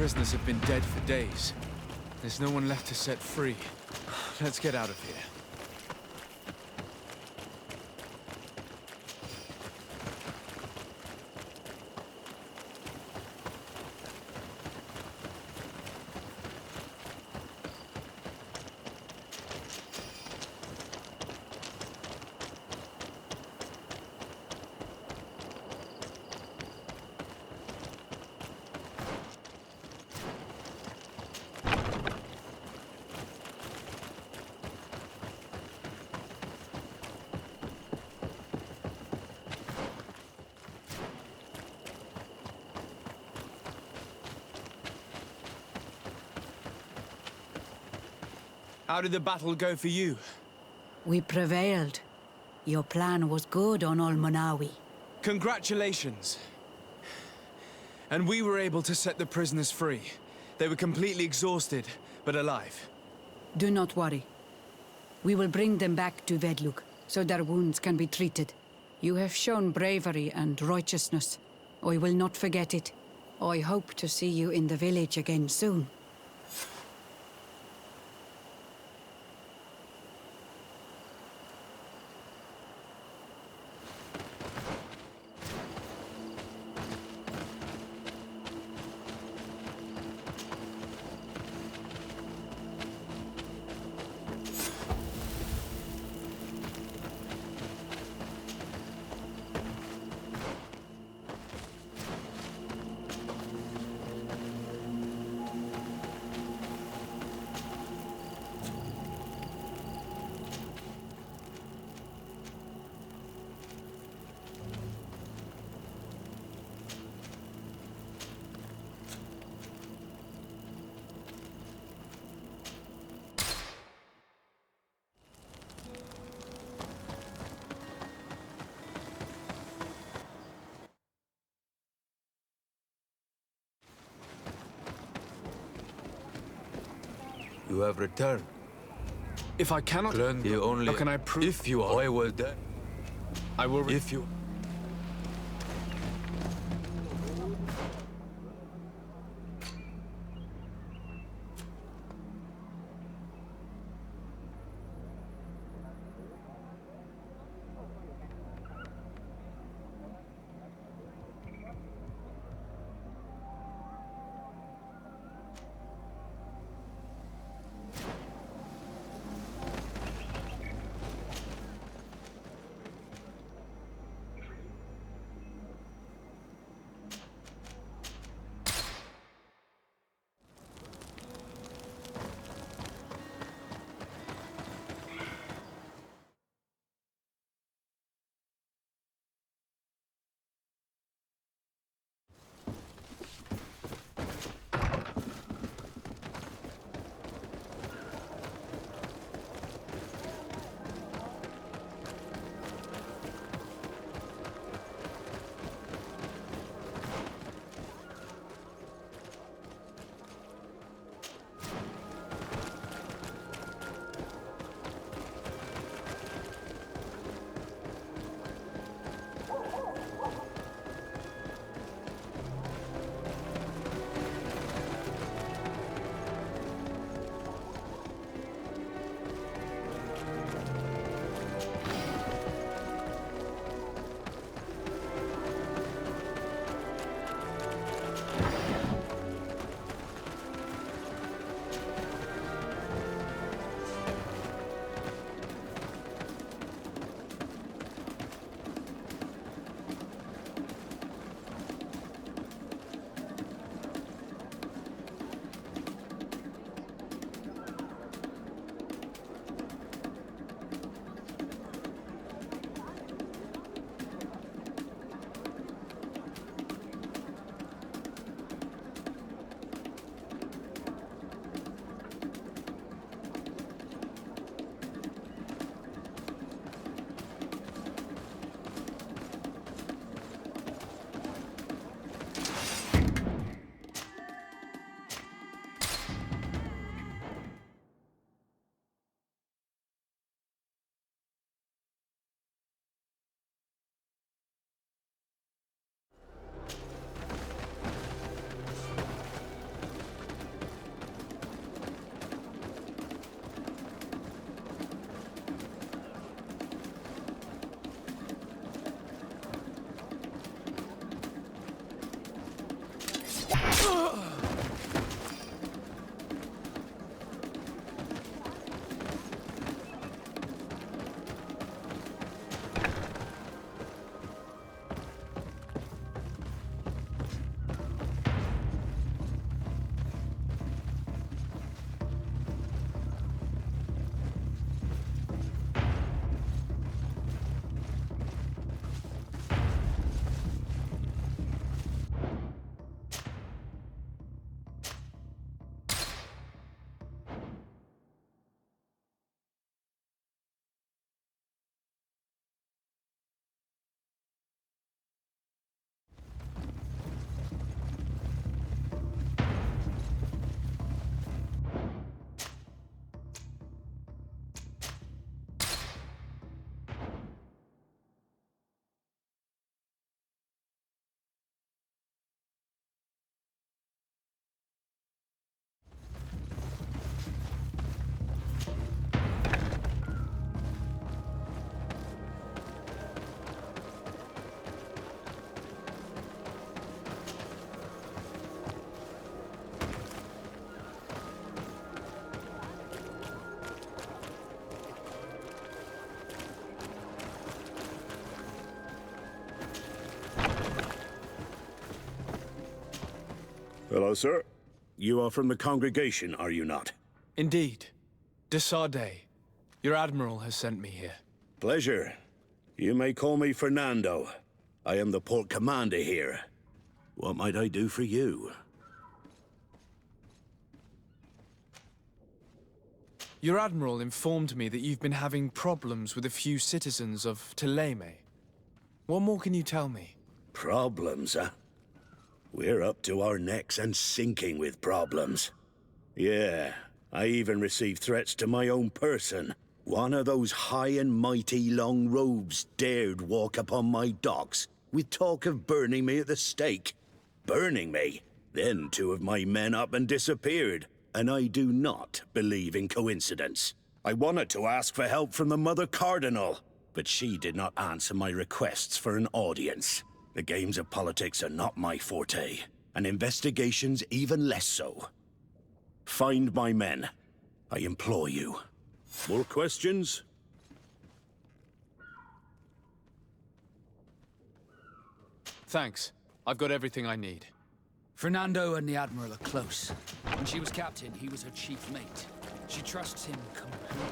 prisoners have been dead for days. There's no one left to set free. Let's get out of here. How did the battle go for you? We prevailed. Your plan was good on Olmonawi. Congratulations. And we were able to set the prisoners free. They were completely exhausted, but alive. Do not worry. We will bring them back to Vedluk, so their wounds can be treated. You have shown bravery and righteousness. I will not forget it. I hope to see you in the village again soon. You have returned. If I cannot, You only. how can I prove? If you are. I will die. I will. If you. Hello, sir. You are from the congregation, are you not? Indeed. Sozdate. Your admiral has sent me here. Pleasure. You may call me Fernando. I am the port commander here. What might I do for you? Your admiral informed me that you've been having problems with a few citizens of Teleme. What more can you tell me? Problems, huh? We're up to our necks and sinking with problems. Yeah, I even received threats to my own person. One of those high and mighty long robes dared walk upon my docks with talk of burning me at the stake. Burning me? Then two of my men up and disappeared, and I do not believe in coincidence. I wanted to ask for help from the Mother Cardinal, but she did not answer my requests for an audience. The games of politics are not my forte, and investigations even less so. Find my men. I implore you. More questions? Thanks. I've got everything I need. Fernando and the Admiral are close. When she was captain, he was her chief mate. She trusts him completely.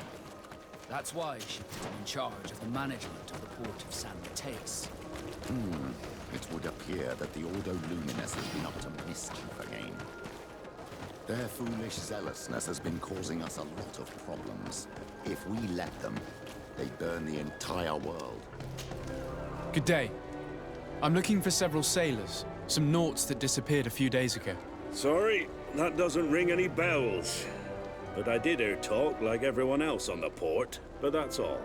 That's why she put him in charge of the management of the port of San Mateus. It would appear that the Ordo Luminis has been up to mischief again. Their foolish zealousness has been causing us a lot of problems. If we let them, they burn the entire world. Good day. I'm looking for several sailors. Some naughts that disappeared a few days ago. Sorry, that doesn't ring any bells. But I did hear talk like everyone else on the port, but that's all.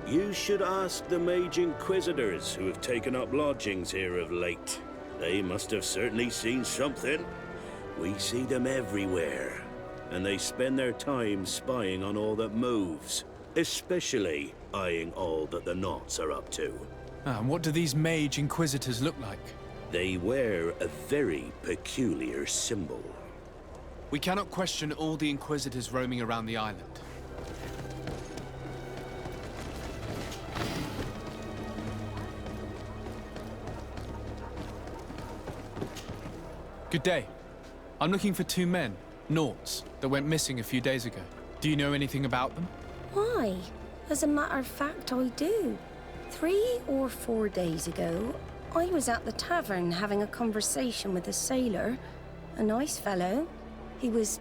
You should ask the mage inquisitors who have taken up lodgings here of late. They must have certainly seen something. We see them everywhere, and they spend their time spying on all that moves, especially eyeing all that the Naughts are up to. And what do these mage inquisitors look like? They wear a very peculiar symbol. We cannot question all the inquisitors roaming around the island. Good day. I'm looking for two men, Naughts, that went missing a few days ago. Do you know anything about them? Why? As a matter of fact, I do. 3 or 4 days ago, I was at the tavern having a conversation with a sailor, a nice fellow. He was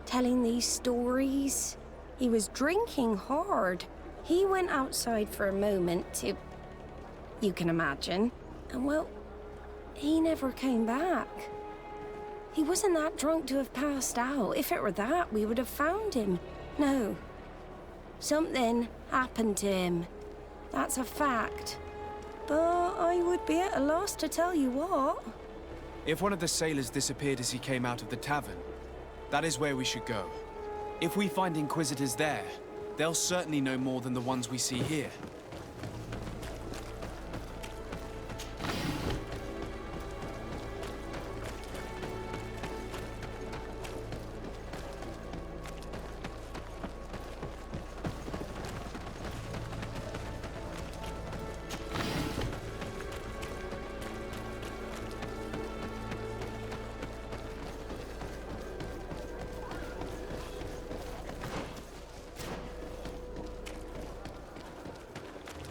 telling these stories. He was drinking hard. He went outside for a moment to... you can imagine. And well, he never came back. He wasn't that drunk to have passed out. If it were that, we would have found him. No. Something happened to him. That's a fact. But I would be at a loss to tell you what. If one of the sailors disappeared as he came out of the tavern, that is where we should go. If we find inquisitors there, they'll certainly know more than the ones we see here.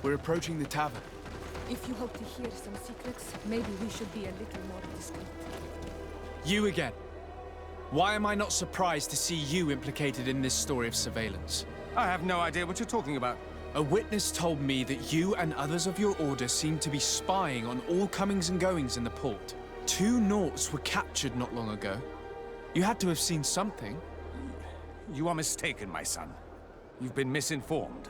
We're approaching the tavern. If you hope to hear some secrets, maybe we should be a little more discreet. You again. Why am I not surprised to see you implicated in this story of surveillance? I have no idea what you're talking about. A witness told me that you and others of your order seem to be spying on all comings and goings in the port. 2 Naughts were captured not long ago. You had to have seen something. You are mistaken, my son. You've been misinformed.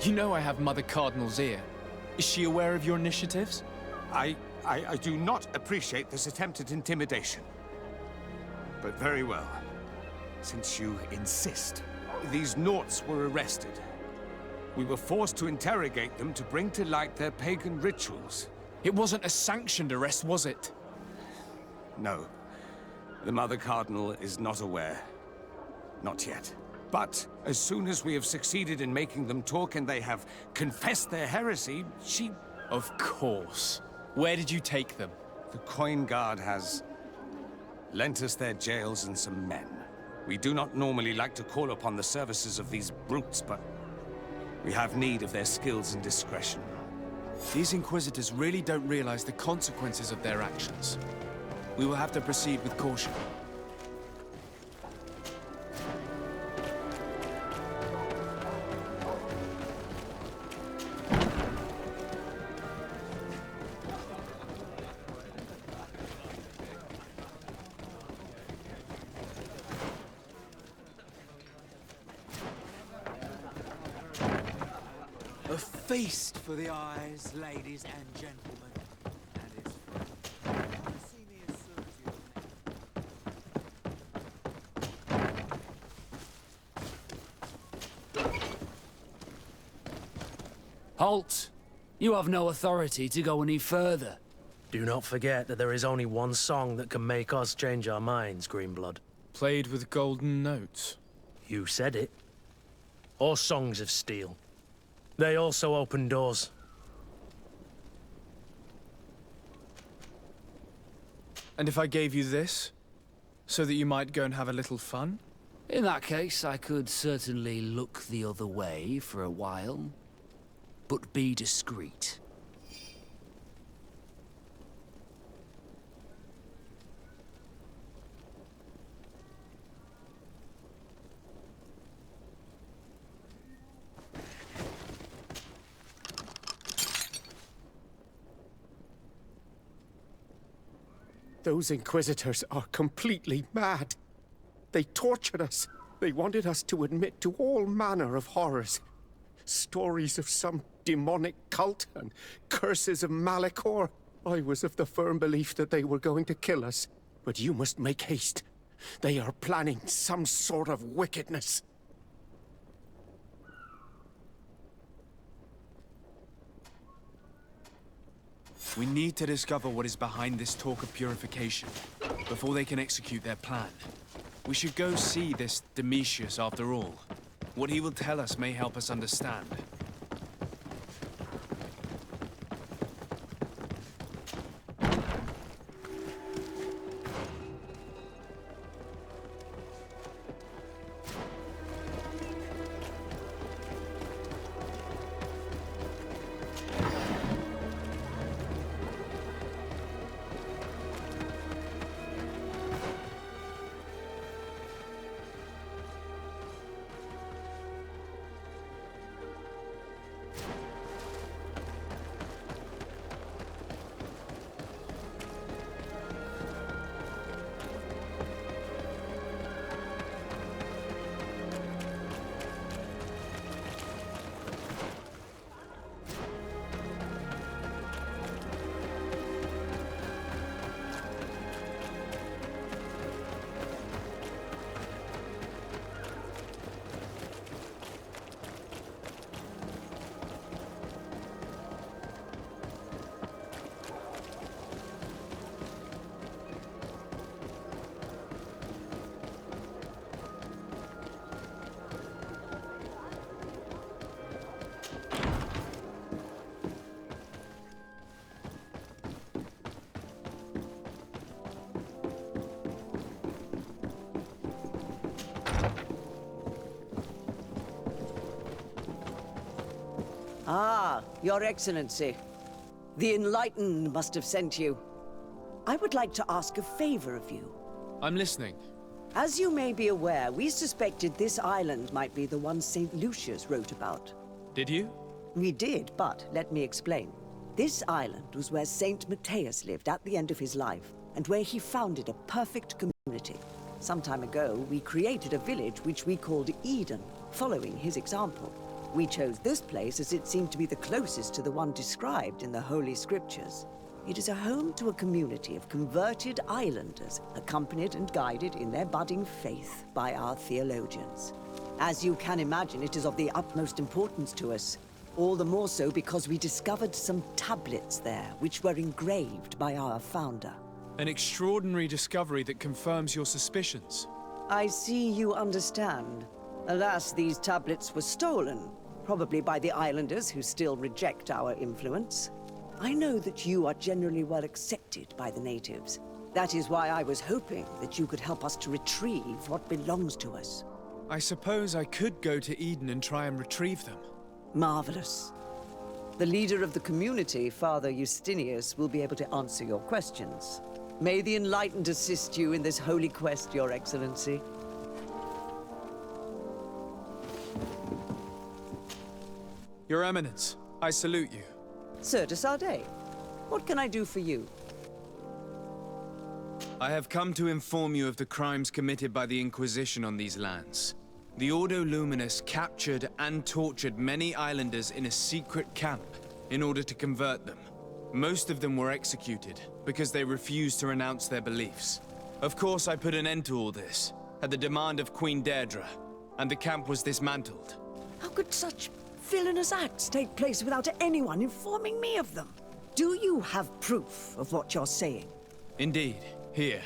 You know I have Mother Cardinal's ear. Is she aware of your initiatives? I do not appreciate this attempt at intimidation. But very well. Since you insist, these Naughts were arrested. We were forced to interrogate them to bring to light their pagan rituals. It wasn't a sanctioned arrest, was it? No. The Mother Cardinal is not aware. Not yet. But as soon as we have succeeded in making them talk and they have confessed their heresy, she... Of course. Where did you take them? The Coin Guard has lent us their jails and some men. We do not normally like to call upon the services of these brutes, but we have need of their skills and discretion. These Inquisitors really don't realize the consequences of their actions. We will have to proceed with caution. A feast for the eyes, ladies and gentlemen. And it's see me as soon as you Halt! You have no authority to go any further. Do not forget that there is only one song that can make us change our minds, Greenblood. Played with golden notes. You said it. Or songs of steel. They also open doors. And if I gave you this, so that you might go and have a little fun? In that case, I could certainly look the other way for a while. But be discreet. Those Inquisitors are completely mad. They tortured us. They wanted us to admit to all manner of horrors. Stories of some demonic cult and curses of Malachor. I was of the firm belief that they were going to kill us. But you must make haste. They are planning some sort of wickedness. We need to discover what is behind this talk of purification, before they can execute their plan. We should go see this Domitius after all. What he will tell us may help us understand. Ah, Your Excellency. The Enlightened must have sent you. I would like to ask a favor of you. I'm listening. As you may be aware, we suspected this island might be the one St. Lucius wrote about. Did you? We did, but let me explain. This island was where St. Matthias lived at the end of his life, and where he founded a perfect community. Some time ago, we created a village which we called Eden, following his example. We chose this place as it seemed to be the closest to the one described in the Holy Scriptures. It is a home to a community of converted islanders, accompanied and guided in their budding faith by our theologians. As you can imagine, it is of the utmost importance to us. All the more so because we discovered some tablets there, which were engraved by our founder. An extraordinary discovery that confirms your suspicions. I see you understand. Alas, these tablets were stolen, probably by the islanders who still reject our influence. I know that you are generally well accepted by the natives. That is why I was hoping that you could help us to retrieve what belongs to us. I suppose I could go to Eden and try and retrieve them. Marvelous. The leader of the community, Father Justinius, will be able to answer your questions. May the Enlightened assist you in this holy quest, Your Excellency. Your Eminence, I salute you. Sir de Sardet, what can I do for you? I have come to inform you of the crimes committed by the Inquisition on these lands. The Ordo Luminous captured and tortured many islanders in a secret camp in order to convert them. Most of them were executed because they refused to renounce their beliefs. Of course, I put an end to all this at the demand of Queen Deirdre, and the camp was dismantled. How could such villainous acts take place without anyone informing me of them? Do you have proof of what you're saying? Indeed. Here.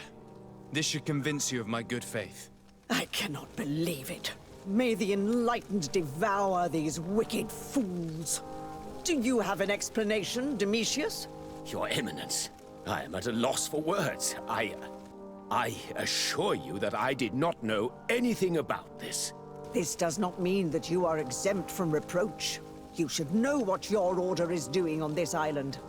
This should convince you of my good faith. I cannot believe it. May the Enlightened devour these wicked fools. Do you have an explanation, Domitius? Your Eminence, I am at a loss for words. I assure you that I did not know anything about this. This does not mean that you are exempt from reproach. You should know what your order is doing on this island.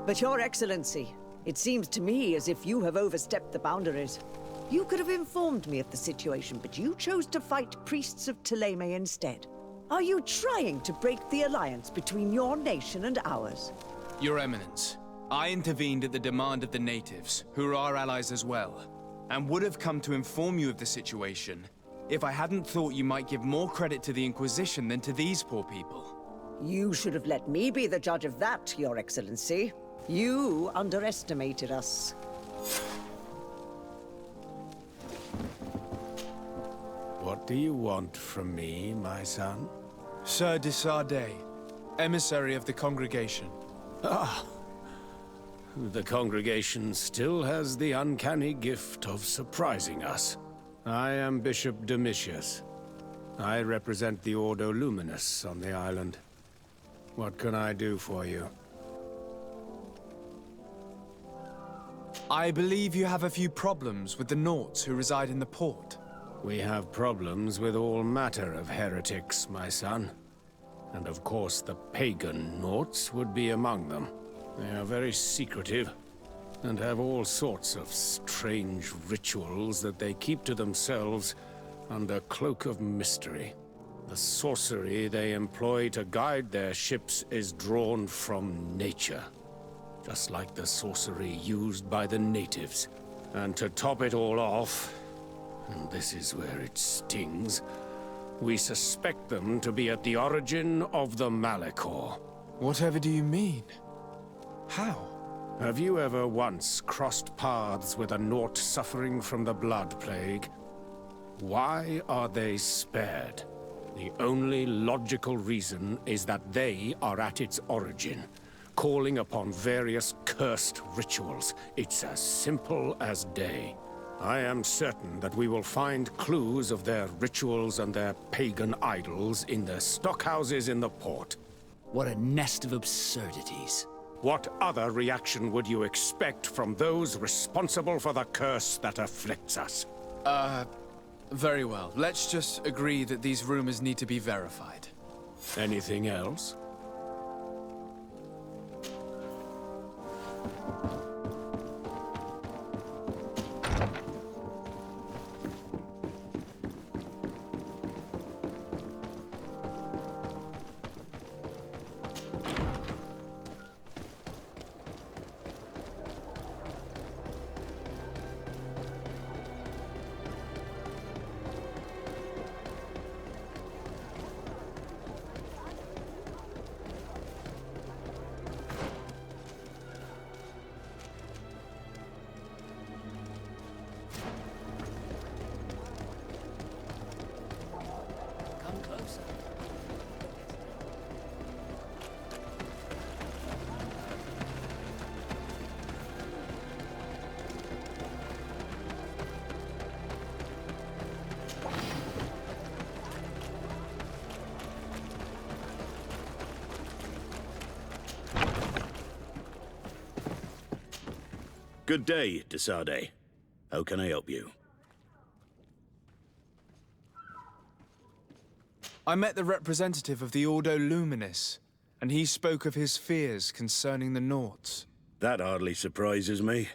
But Your Excellency, it seems to me as if you have overstepped the boundaries. You could have informed me of the situation, but you chose to fight priests of Thélème instead. Are you trying to break the alliance between your nation and ours? Your Eminence, I intervened at the demand of the natives, who are our allies as well, and would have come to inform you of the situation if I hadn't thought you might give more credit to the Inquisition than to these poor people. You should have let me be the judge of that, Your Excellency. You underestimated us. What do you want from me, my son? Sir de Sardet, emissary of the congregation. Ah, the congregation still has the uncanny gift of surprising us. I am Bishop Domitius. I represent the Ordo Luminous on the island. What can I do for you? I believe you have a few problems with the Nauts who reside in the port. We have problems with all matter of heretics, my son. And of course the pagan Nauts would be among them. They are very secretive, and have all sorts of strange rituals that they keep to themselves under cloak of mystery. The sorcery they employ to guide their ships is drawn from nature, just like the sorcery used by the natives. And to top it all off, and this is where it stings, we suspect them to be at the origin of the Malachor. Whatever do you mean? How? Have you ever once crossed paths with a Naut suffering from the Blood Plague? Why are they spared? The only logical reason is that they are at its origin, calling upon various cursed rituals. It's as simple as day. I am certain that we will find clues of their rituals and their pagan idols in the stockhouses in the port. What a nest of absurdities. What other reaction would you expect from those responsible for the curse that afflicts us? Very well. Let's just agree that these rumors need to be verified. Anything else? Good day, Desade. How can I help you? I met the representative of the Ordo Luminis, and he spoke of his fears concerning the Naughts. That hardly surprises me.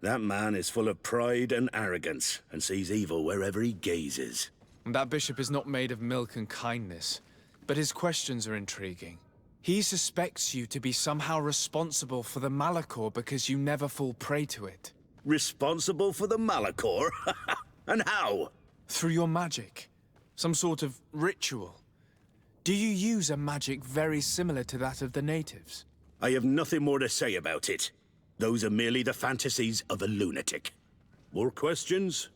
That man is full of pride and arrogance, and sees evil wherever he gazes. That bishop is not made of milk and kindness, but his questions are intriguing. He suspects you to be somehow responsible for the Malachor because you never fall prey to it. Responsible for the Malachor? And how? Through your magic. Some sort of ritual. Do you use a magic very similar to that of the natives? I have nothing more to say about it. Those are merely the fantasies of a lunatic. More questions?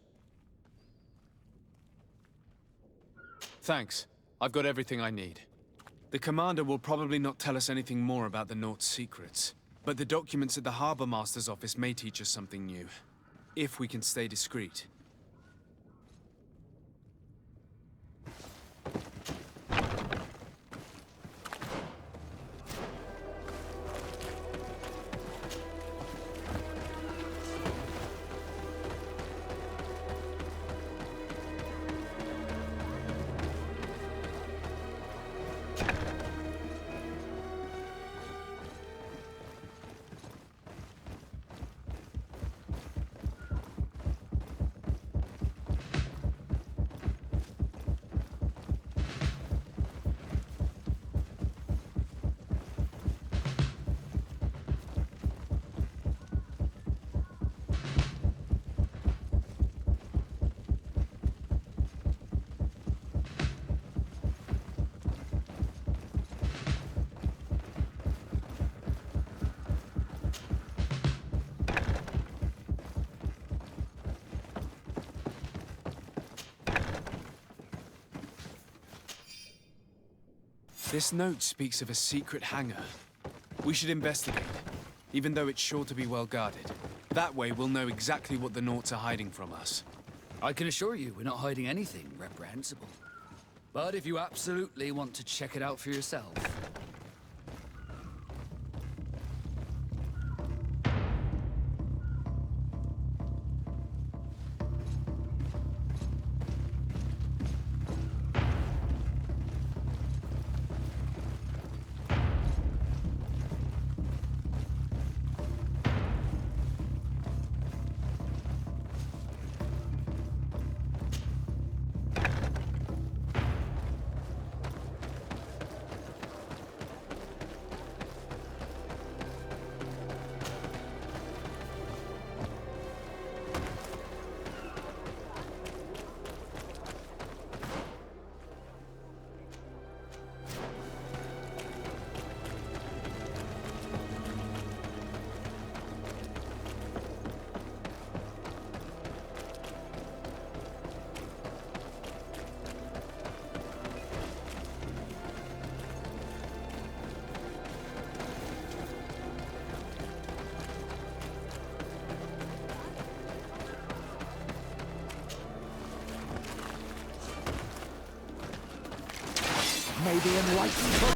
Thanks. I've got everything I need. The commander will probably not tell us anything more about the Naught's secrets, but the documents at the Harbor Master's office may teach us something new, if we can stay discreet. This note speaks of a secret hangar. We should investigate, even though it's sure to be well guarded. That way we'll know exactly what the Naughts are hiding from us. I can assure you we're not hiding anything reprehensible. But if you absolutely want to check it out for yourself... Maybe enlightened.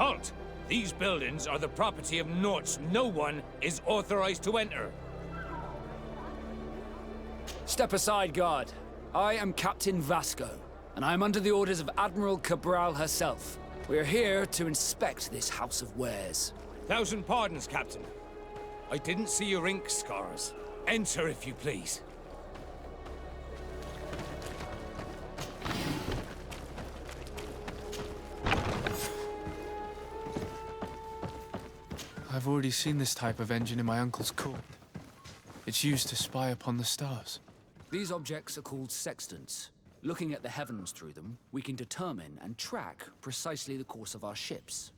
Halt! These buildings are the property of Norts no one is authorized to enter. Step aside, guard. I am Captain Vasco, and I am under the orders of Admiral Cabral herself. We are here to inspect this house of wares. Thousand pardons, Captain. I didn't see your ink scars. Enter, if you please. I've already seen this type of engine in my uncle's court. It's used to spy upon the stars. These objects are called sextants. Looking at the heavens through them, we can determine and track precisely the course of our ships.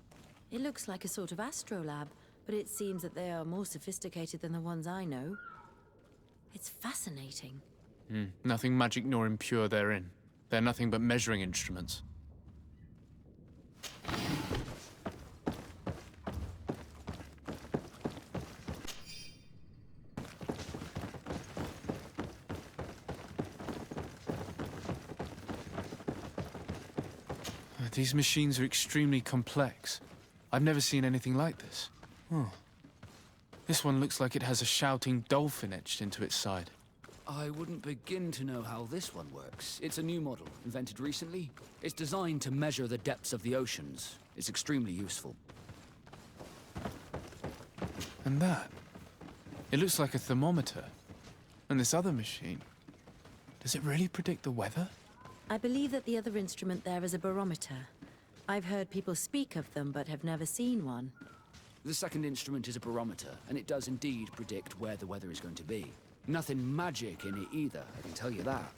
It looks like a sort of astrolab, but it seems that they are more sophisticated than the ones I know. It's fascinating. Nothing magic nor impure therein. They're nothing but measuring instruments. These machines are extremely complex. I've never seen anything like this. Oh. This one looks like it has a shouting dolphin etched into its side. I wouldn't begin to know how this one works. It's a new model, invented recently. It's designed to measure the depths of the oceans. It's extremely useful. And that? It looks like a thermometer. And this other machine, does it really predict the weather? I believe that the other instrument there is a barometer. I've heard people speak of them, but have never seen one. The second instrument is a barometer, and it does indeed predict where the weather is going to be. Nothing magic in it either, I can tell you that.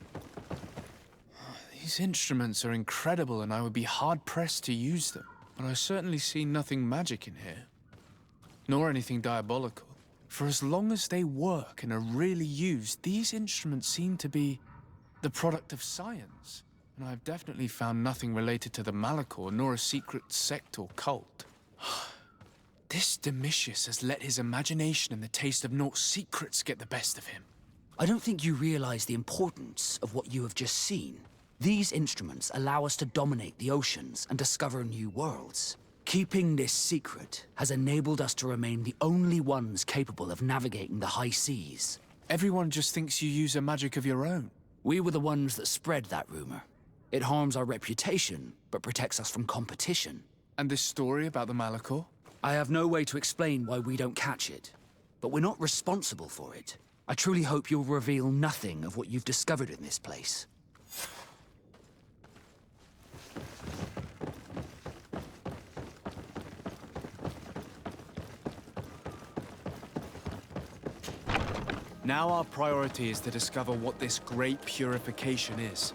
These instruments are incredible, and I would be hard-pressed to use them. But I certainly see nothing magic in here. Nor anything diabolical. For as long as they work and are really used, these instruments seem to be the product of science. And I've definitely found nothing related to the Malachor, nor a secret sect or cult. This Domitius has let his imagination and the taste of Nort's secrets get the best of him. I don't think you realize the importance of what you have just seen. These instruments allow us to dominate the oceans and discover new worlds. Keeping this secret has enabled us to remain the only ones capable of navigating the high seas. Everyone just thinks you use a magic of your own. We were the ones that spread that rumor. It harms our reputation, but protects us from competition. And this story about the Malachor? I have no way to explain why we don't catch it, but we're not responsible for it. I truly hope you'll reveal nothing of what you've discovered in this place. Now our priority is to discover what this great purification is.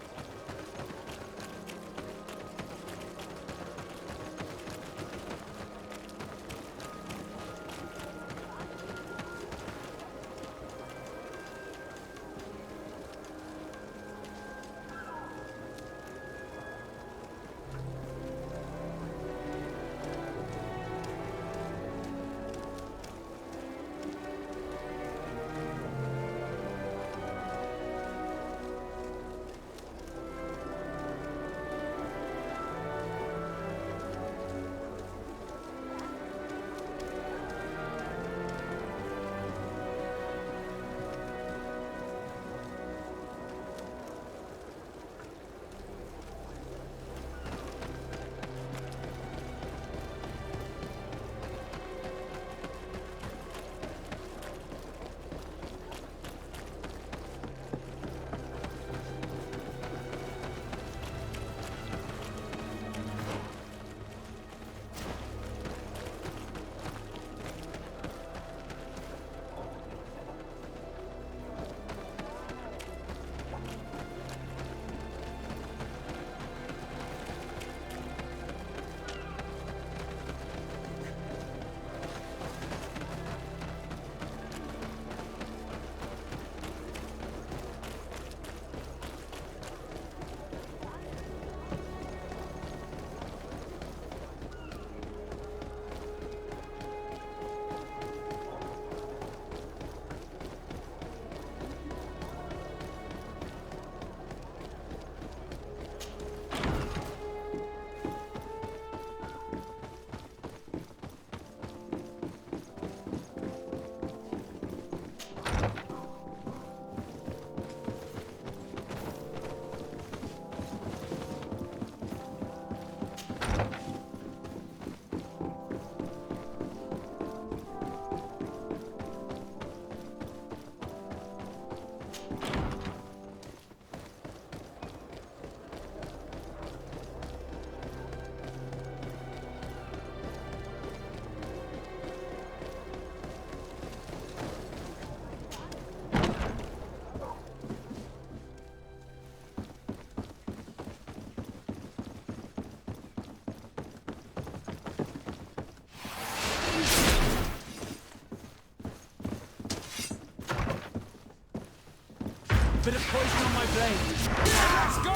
Bit of poison on my blade. Let's go!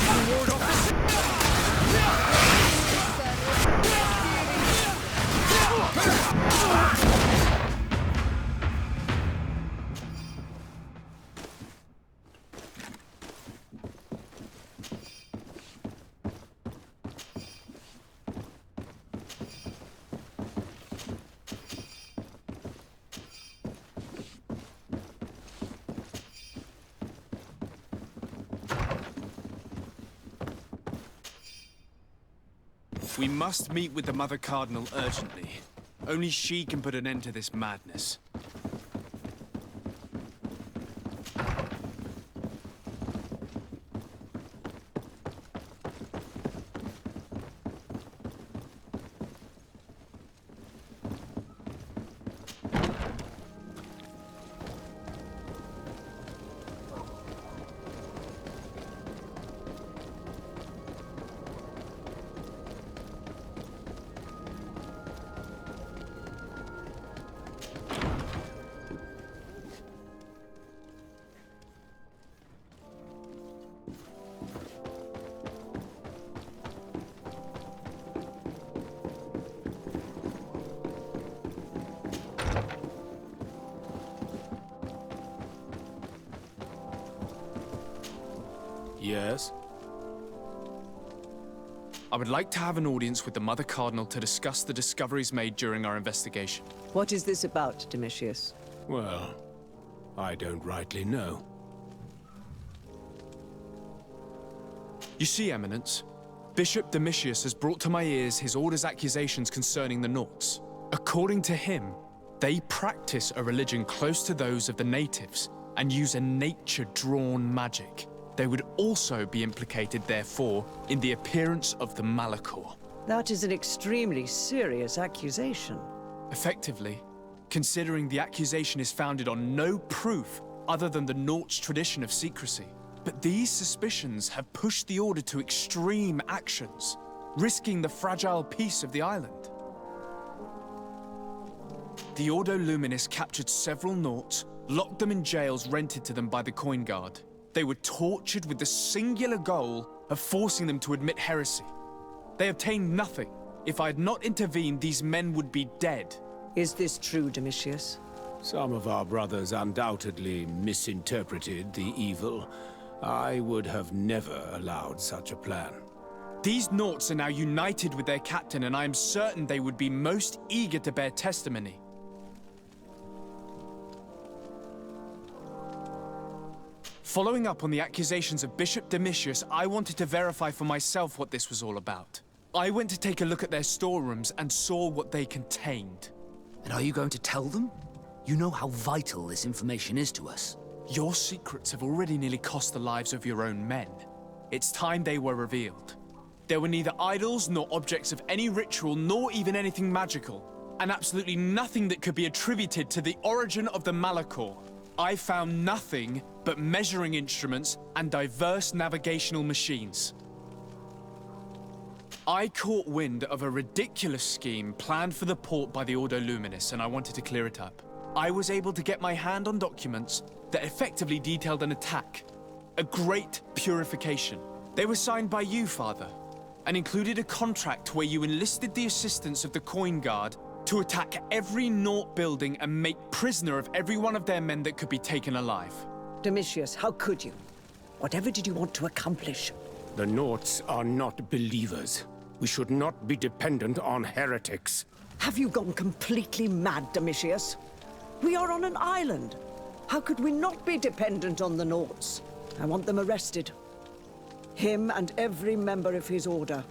You ward off We must meet with the Mother Cardinal urgently. Only she can put an end to this madness. Yes? I would like to have an audience with the Mother Cardinal to discuss the discoveries made during our investigation. What is this about, Domitius? Well, I don't rightly know. You see, Eminence, Bishop Domitius has brought to my ears his order's accusations concerning the Nauts. According to him, they practice a religion close to those of the natives and use a nature-drawn magic. They would also be implicated, therefore, in the appearance of the Malachor. That is an extremely serious accusation. Effectively, considering the accusation is founded on no proof other than the Nauts' tradition of secrecy. But these suspicions have pushed the Order to extreme actions, risking the fragile peace of the island. The Ordo Luminis captured several Nauts, locked them in jails rented to them by the Coin Guard. They were tortured with the singular goal of forcing them to admit heresy. They obtained nothing. If I had not intervened, these men would be dead. Is this true, Domitius? Some of our brothers undoubtedly misinterpreted the evil. I would have never allowed such a plan. These Nauts are now united with their captain, and I am certain they would be most eager to bear testimony. Following up on the accusations of Bishop Domitius, I wanted to verify for myself what this was all about. I went to take a look at their storerooms and saw what they contained. And are you going to tell them? You know how vital this information is to us. Your secrets have already nearly cost the lives of your own men. It's time they were revealed. There were neither idols nor objects of any ritual, nor even anything magical, and absolutely nothing that could be attributed to the origin of the Malachor. I found nothing but measuring instruments and diverse navigational machines. I caught wind of a ridiculous scheme planned for the port by the Ordo Luminis, and I wanted to clear it up. I was able to get my hand on documents that effectively detailed an attack. A great purification. They were signed by you, Father, and included a contract where you enlisted the assistance of the Coin Guard to attack every Naut building and make prisoner of every one of their men that could be taken alive. Domitius, how could you? Whatever did you want to accomplish? The Nauts are not believers. We should not be dependent on heretics. Have you gone completely mad, Domitius? We are on an island. How could we not be dependent on the Nauts? I want them arrested. Him and every member of his order.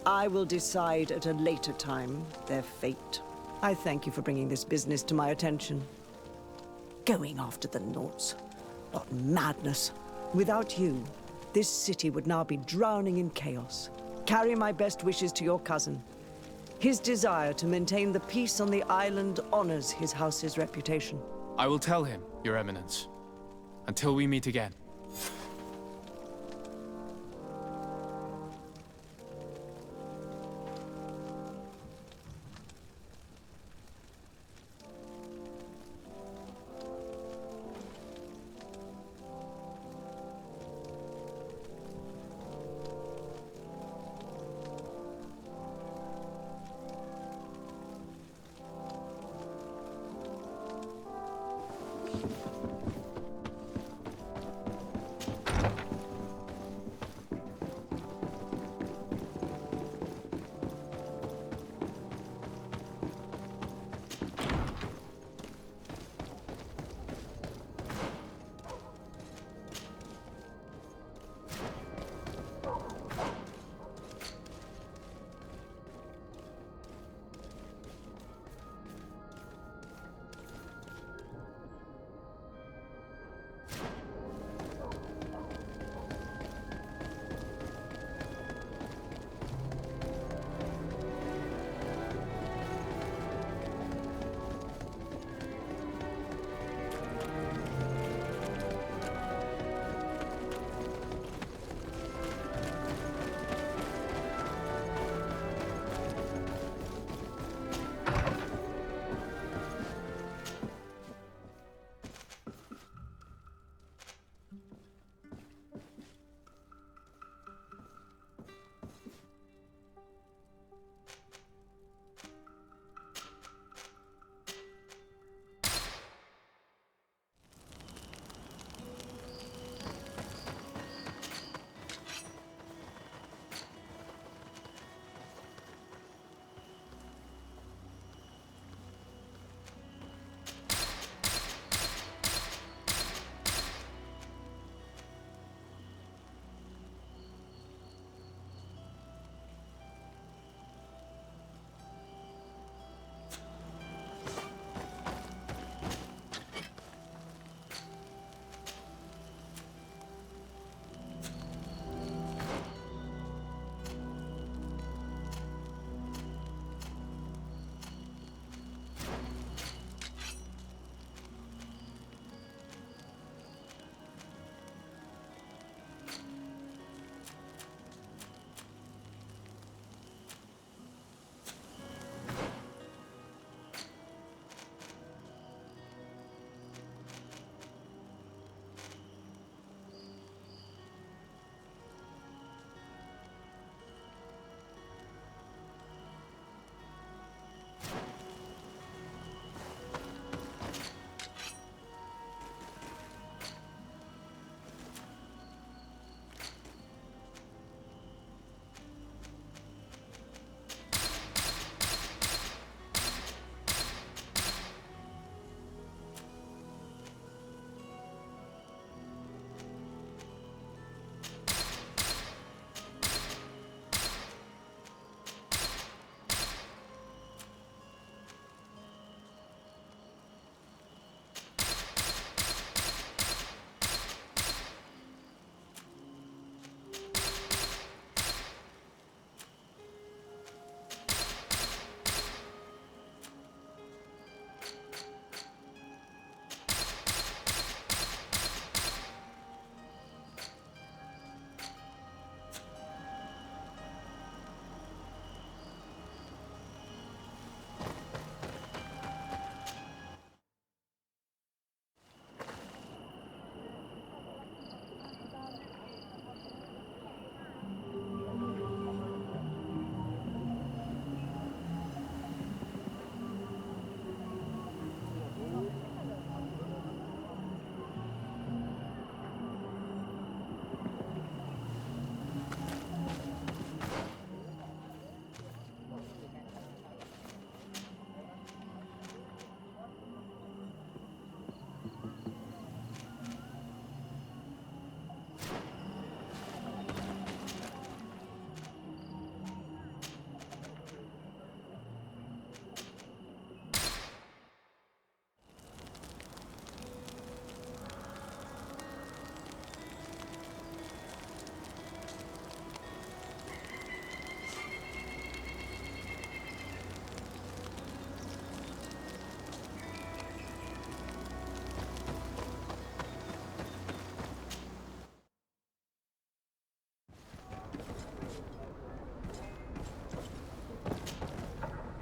I will decide at a later time their fate. I thank you for bringing this business to my attention. Going after the Nauts. What madness. Without you, this city would now be drowning in chaos. Carry my best wishes to your cousin. His desire to maintain the peace on the island honors his house's reputation. I will tell him, Your Eminence. Until we meet again.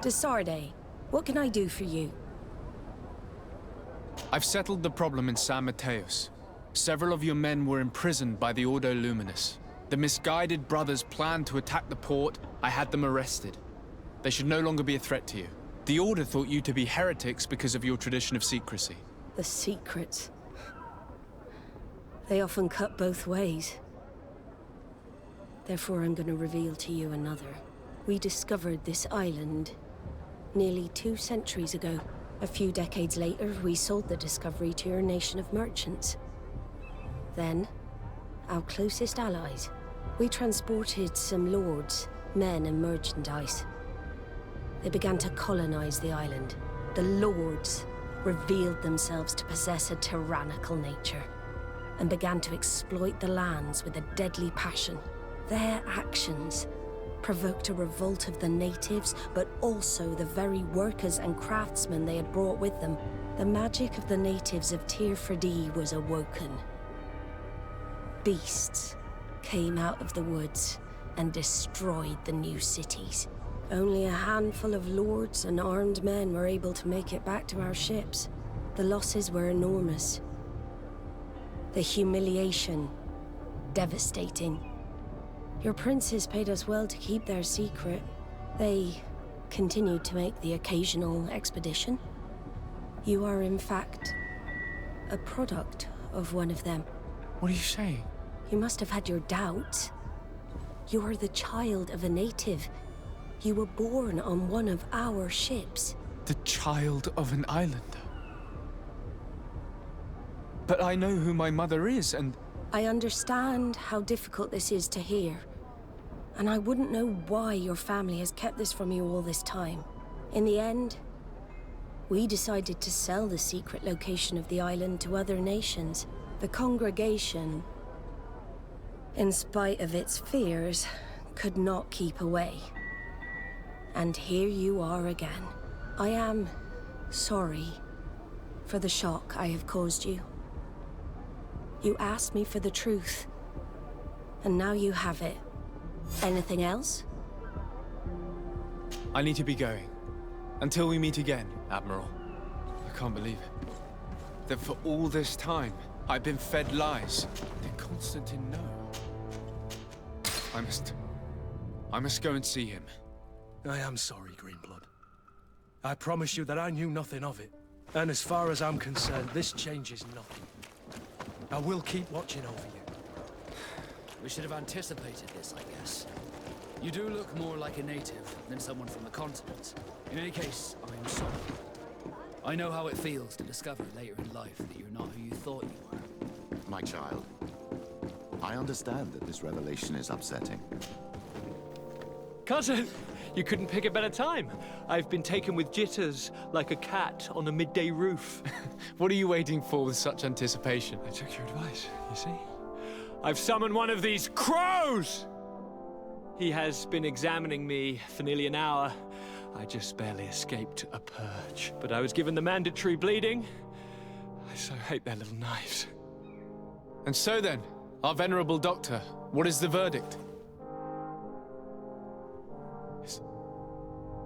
Desarde, what can I do for you? I've settled the problem in San Mateos. Several of your men were imprisoned by the Ordo Luminous. The misguided brothers planned to attack the port. I had them arrested. They should no longer be a threat to you. The Order thought you to be heretics because of your tradition of secrecy. The secrets. They often cut both ways. Therefore, I'm going to reveal to you another. We discovered this island nearly 2 centuries ago. A few decades later, we sold the discovery to your nation of merchants. Then, our closest allies, we transported some lords, men, and merchandise. They began to colonize the island. The lords revealed themselves to possess a tyrannical nature and began to exploit the lands with a deadly passion. Their actions provoked a revolt of the natives, but also the very workers and craftsmen they had brought with them. The magic of the natives of Tir Fradi was awoken. Beasts came out of the woods and destroyed the new cities. Only a handful of lords and armed men were able to make it back to our ships. The losses were enormous. The humiliation, devastating. Your princes paid us well to keep their secret. They continued to make the occasional expedition. You are, in fact, a product of one of them. What are you saying? You must have had your doubts. You are the child of a native. You were born on one of our ships. The child of an islander? But I know who my mother is, and... I understand how difficult this is to hear. And I wouldn't know why your family has kept this from you all this time. In the end, we decided to sell the secret location of the island to other nations. The congregation, in spite of its fears, could not keep away. And here you are again. I am sorry for the shock I have caused you. You asked me for the truth, and now you have it. Anything else? I need to be going. Until we meet again, Admiral. I can't believe it. That for all this time, I've been fed lies. Did Constantine know? I must go and see him. I am sorry, Greenblood. I promise you that I knew nothing of it. And as far as I'm concerned, this changes nothing. I will keep watching over you. We should have anticipated this, I guess. You do look more like a native than someone from the continent. In any case, I am sorry. I know how it feels to discover later in life that you're not who you thought you were. My child, I understand that this revelation is upsetting. Cousin, you couldn't pick a better time. I've been taken with jitters like a cat on a midday roof. What are you waiting for with such anticipation? I took your advice, you see? I've summoned one of these crows! He has been examining me for nearly an hour. I just barely escaped a purge. But I was given the mandatory bleeding. I so hate their little knives. And so then, our venerable doctor, what is the verdict?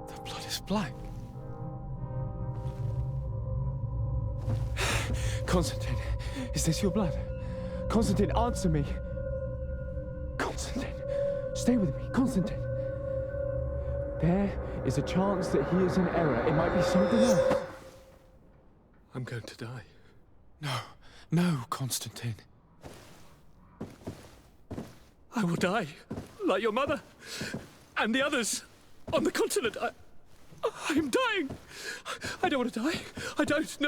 The blood is black. Constantine, is this your blood? Constantine, answer me. Constantine, stay with me. Constantine. There is a chance that he is in error. It might be something else. I'm going to die. No, Constantine. I will die, like your mother, and the others on the continent. I'm dying. I don't want to die. I don't.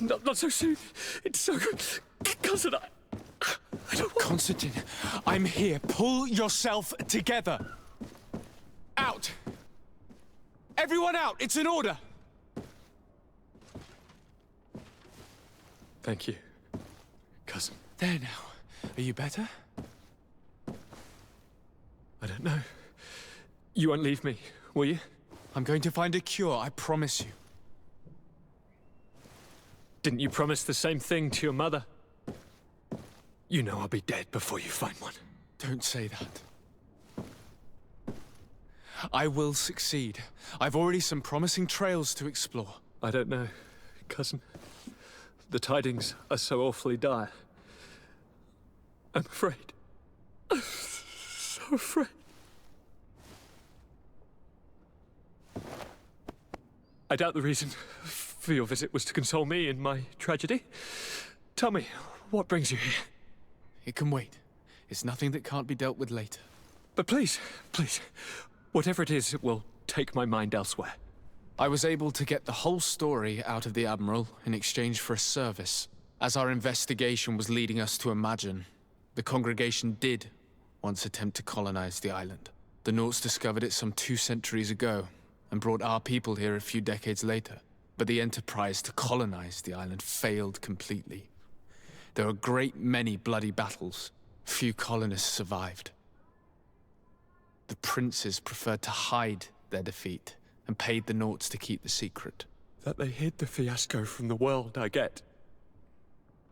Not so soon. It's so good. Cousin, I don't want... Constantine, I'm here. Pull yourself together. Out. Everyone out. It's an order. Thank you, cousin. There now. Are you better? I don't know. You won't leave me, will you? I'm going to find a cure, I promise you. Didn't you promise the same thing to your mother? You know I'll be dead before you find one. Don't say that. I will succeed. I've already some promising trails to explore. I don't know, cousin. The tidings are so awfully dire. I'm afraid. I'm so afraid. I doubt the reason for your visit was to console me in my tragedy. Tell me, what brings you here? It can wait. It's nothing that can't be dealt with later. But please, please, whatever it is, it will take my mind elsewhere. I was able to get the whole story out of the Admiral in exchange for a service. As our investigation was leading us to imagine, the congregation did once attempt to colonize the island. The Nauts discovered it some 2 centuries ago and brought our people here a few decades later. But the enterprise to colonize the island failed completely. There were a great many bloody battles. Few colonists survived. The princes preferred to hide their defeat and paid the Nauts to keep the secret. That they hid the fiasco from the world, I get.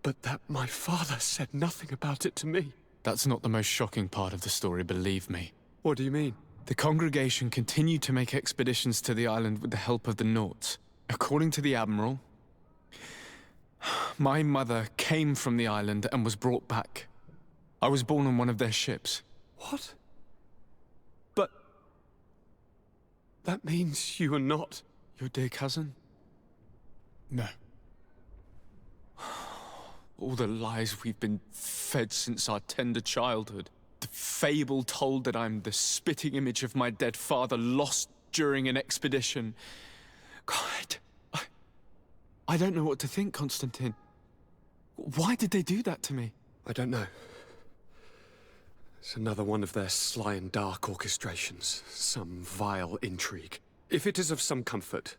But that my father said nothing about it to me. That's not the most shocking part of the story, believe me. What do you mean? The congregation continued to make expeditions to the island with the help of the Nauts. According to the Admiral, my mother came from the island and was brought back. I was born on one of their ships. What? But... that means you are not... your dear cousin? No. All the lies we've been fed since our tender childhood. The fable told that I'm the spitting image of my dead father lost during an expedition. God, I don't know what to think, Constantine. Why did they do that to me? I don't know. It's another one of their sly and dark orchestrations. Some vile intrigue. If it is of some comfort,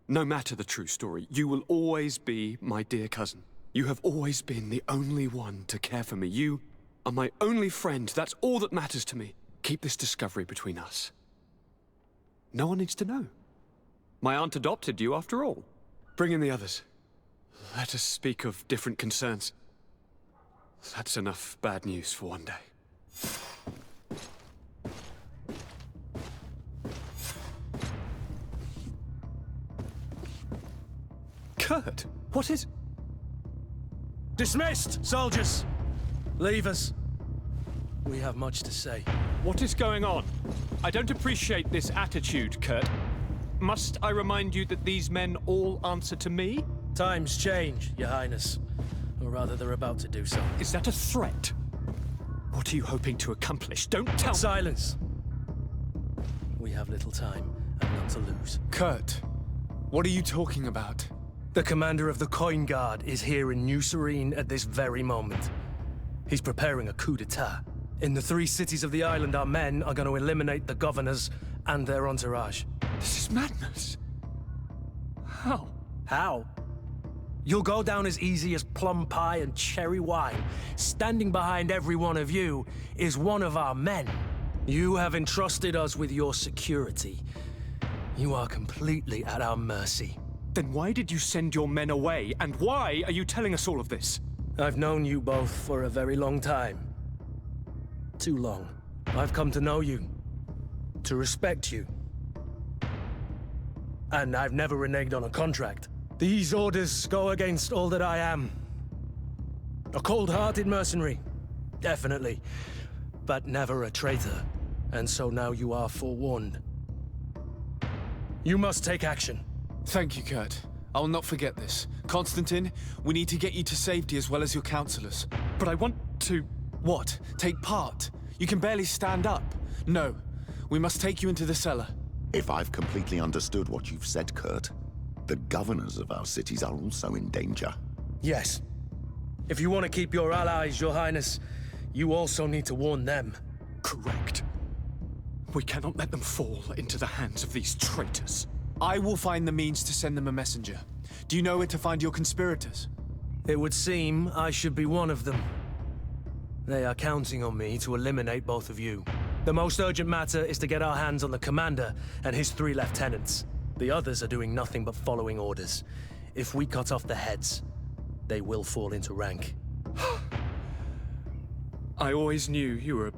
no matter the true story, you will always be my dear cousin. You have always been the only one to care for me. You are my only friend. That's all that matters to me. Keep this discovery between us. No one needs to know. My aunt adopted you after all. Bring in the others. Let us speak of different concerns. That's enough bad news for one day. Kurt, what is... Dismissed, soldiers! Leave us. We have much to say. What is going on? I don't appreciate this attitude, Kurt. Must I remind you that these men all answer to me? Times change, Your Highness. Or rather, they're about to do so. Is that a threat? What are you hoping to accomplish? Don't tell me. Silence! We have little time, and none to lose. Kurt, what are you talking about? The commander of the Coin Guard is here in New Serene at this very moment. He's preparing a coup d'etat. In the 3 cities of the island, our men are going to eliminate the governors and their entourage. This is madness. How? How? You'll go down as easy as plum pie and cherry wine. Standing behind every one of you is one of our men. You have entrusted us with your security. You are completely at our mercy. Then why did you send your men away? And why are you telling us all of this? I've known you both for a very long time. Too long. I've come to know you. To respect you. And I've never reneged on a contract. These orders go against all that I am. A cold-hearted mercenary. Definitely. But never a traitor. And so now you are forewarned. You must take action. Thank you, Kurt. I will not forget this. Constantine, we need to get you to safety as well as your counselors. But I want to... What? Take part? You can barely stand up. No. We must take you into the cellar. If I've completely understood what you've said, Kurt, the governors of our cities are also in danger. Yes. If you want to keep your allies, Your Highness, you also need to warn them. Correct. We cannot let them fall into the hands of these traitors. I will find the means to send them a messenger. Do you know where to find your conspirators? It would seem I should be one of them. They are counting on me to eliminate both of you. The most urgent matter is to get our hands on the commander and his 3 lieutenants. The others are doing nothing but following orders. If we cut off the heads, they will fall into rank. I always knew you were a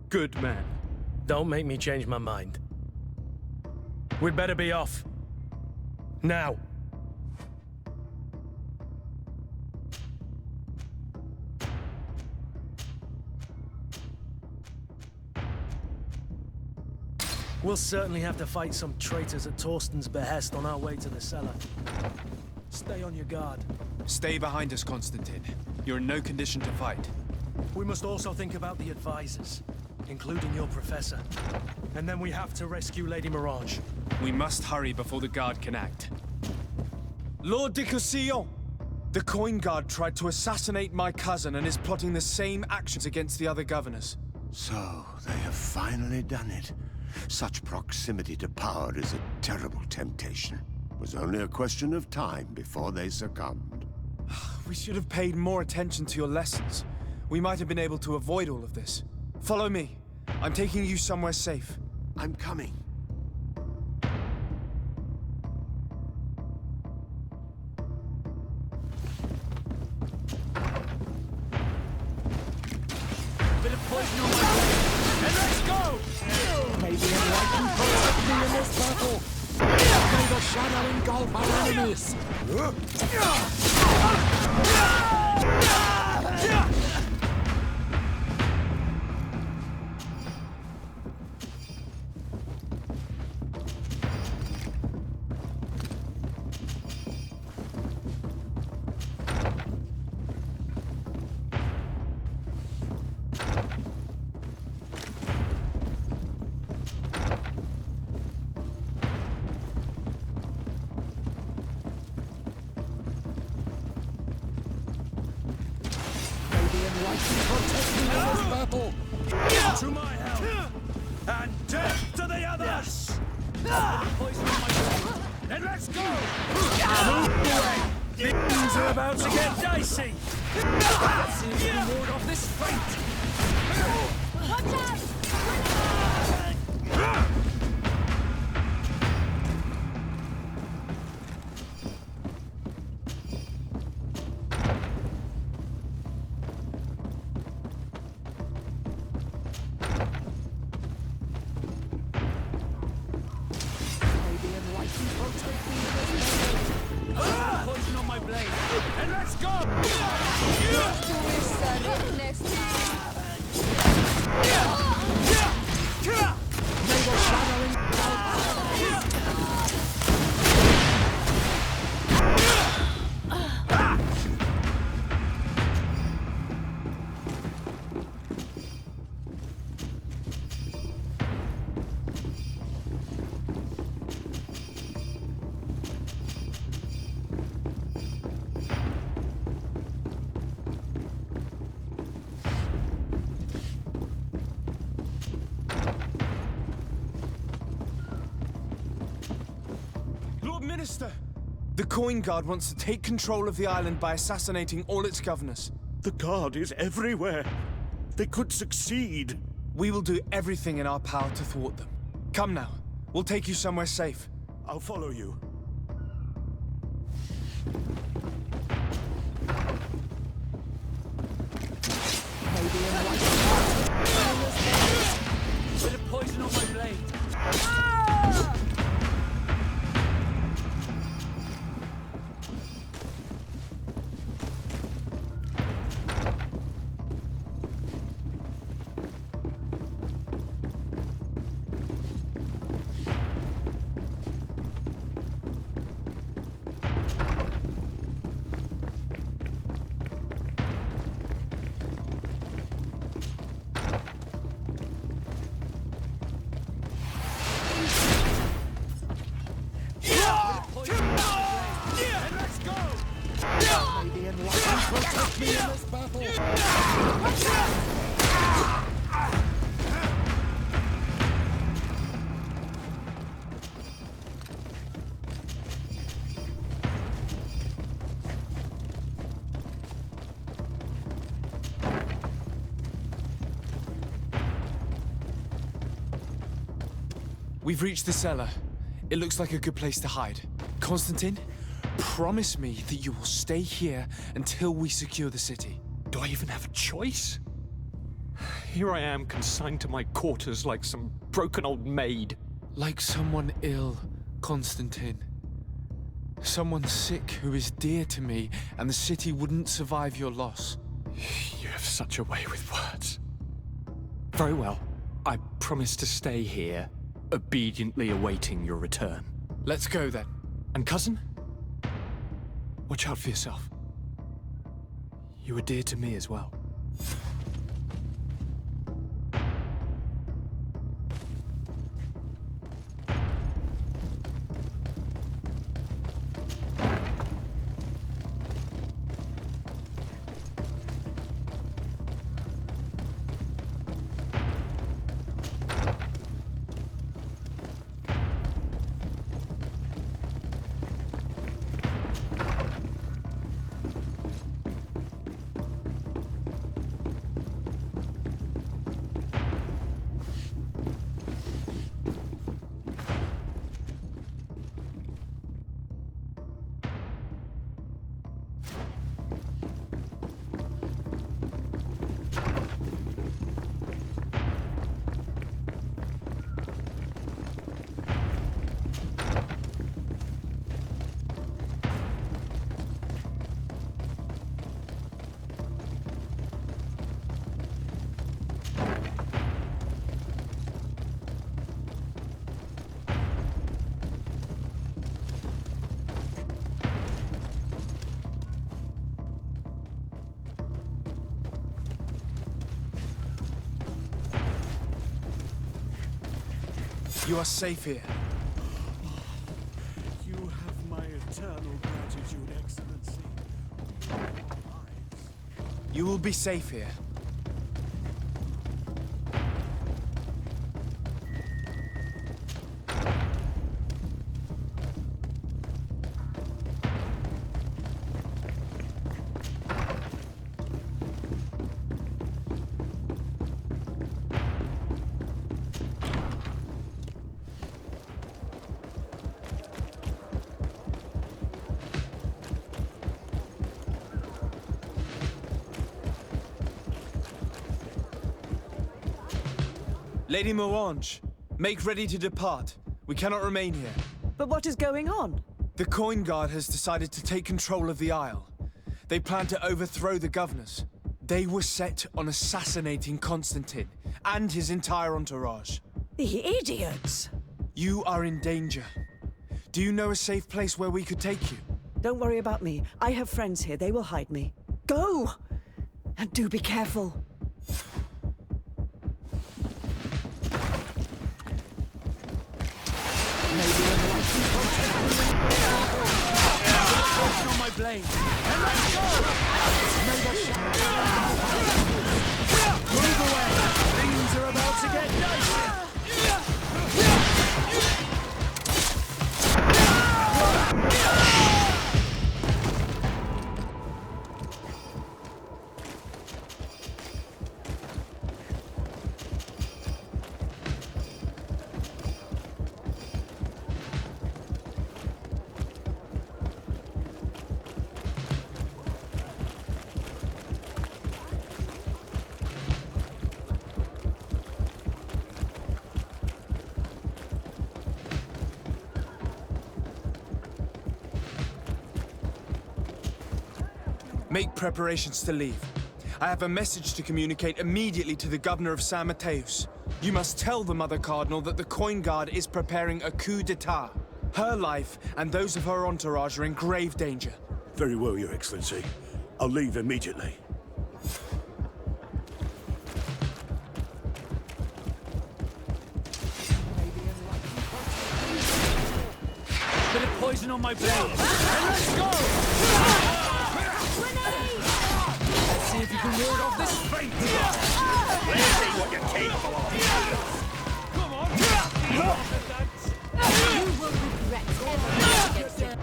good man. Don't make me change my mind. We'd better be off. Now. We'll certainly have to fight some traitors at Torsten's behest on our way to the cellar. Stay on your guard. Stay behind us, Constantine. You're in no condition to fight. We must also think about the advisors, including your professor. And then we have to rescue Lady Mirage. We must hurry before the guard can act. Lord de Cossillon! The coin guard tried to assassinate my cousin and is plotting the same actions against the other governors. So, they have finally done it. Such proximity to power is a terrible temptation. It was only a question of time before they succumbed. We should have paid more attention to your lessons. We might have been able to avoid all of this. Follow me. I'm taking you somewhere safe. I'm coming. Bit of poison on my blade. And let's go! May the enlightened protect me in this battle. May the shadow engulf our enemies. To my help! And death to the others! Poison on my blade. And let's go! Move away! Things are about to get dicey! Let's see if we can ward off this fate! Watch out! Poison on my blade. And let's go! Minister! The coin guard wants to take control of the island by assassinating all its governors. The guard is everywhere. They could succeed. We will do everything in our power to thwart them. Come now. We'll take you somewhere safe. I'll follow you. Bit of poison on my blade. We've reached the cellar. It looks like a good place to hide. Constantine, promise me that you will stay here until we secure the city. Do I even have a choice? Here I am, consigned to my quarters like some broken old maid. Like someone ill Constantine. Someone sick who is dear to me, and the city wouldn't survive your loss. You have such a way with words. Very well. I promise to stay here, obediently awaiting your return. Let's go then. And cousin? Watch out for yourself. You were dear to me as well. You are safe here. You have my eternal gratitude, Excellency. You will be safe here. Lady Morange, make ready to depart. We cannot remain here. But what is going on? The Coin Guard has decided to take control of the Isle. They plan to overthrow the governors. They were set on assassinating Constantine and his entire entourage. The idiots! You are in danger. Do you know a safe place where we could take you? Don't worry about me. I have friends here. They will hide me. Go! And do be careful. On my blade. And let's go! Move away! Things are about to get dicey! Make preparations to leave. I have a message to communicate immediately to the governor of San Mateus. You must tell the Mother Cardinal that the Coin Guard is preparing a coup d'etat. Her life and those of her entourage are in grave danger. Very well, Your Excellency. I'll leave immediately. Bit of poison on my blade. And let's go! Let's see if you can ward off this fate. Let's see what you're capable of. Come on! You will regret ever against it.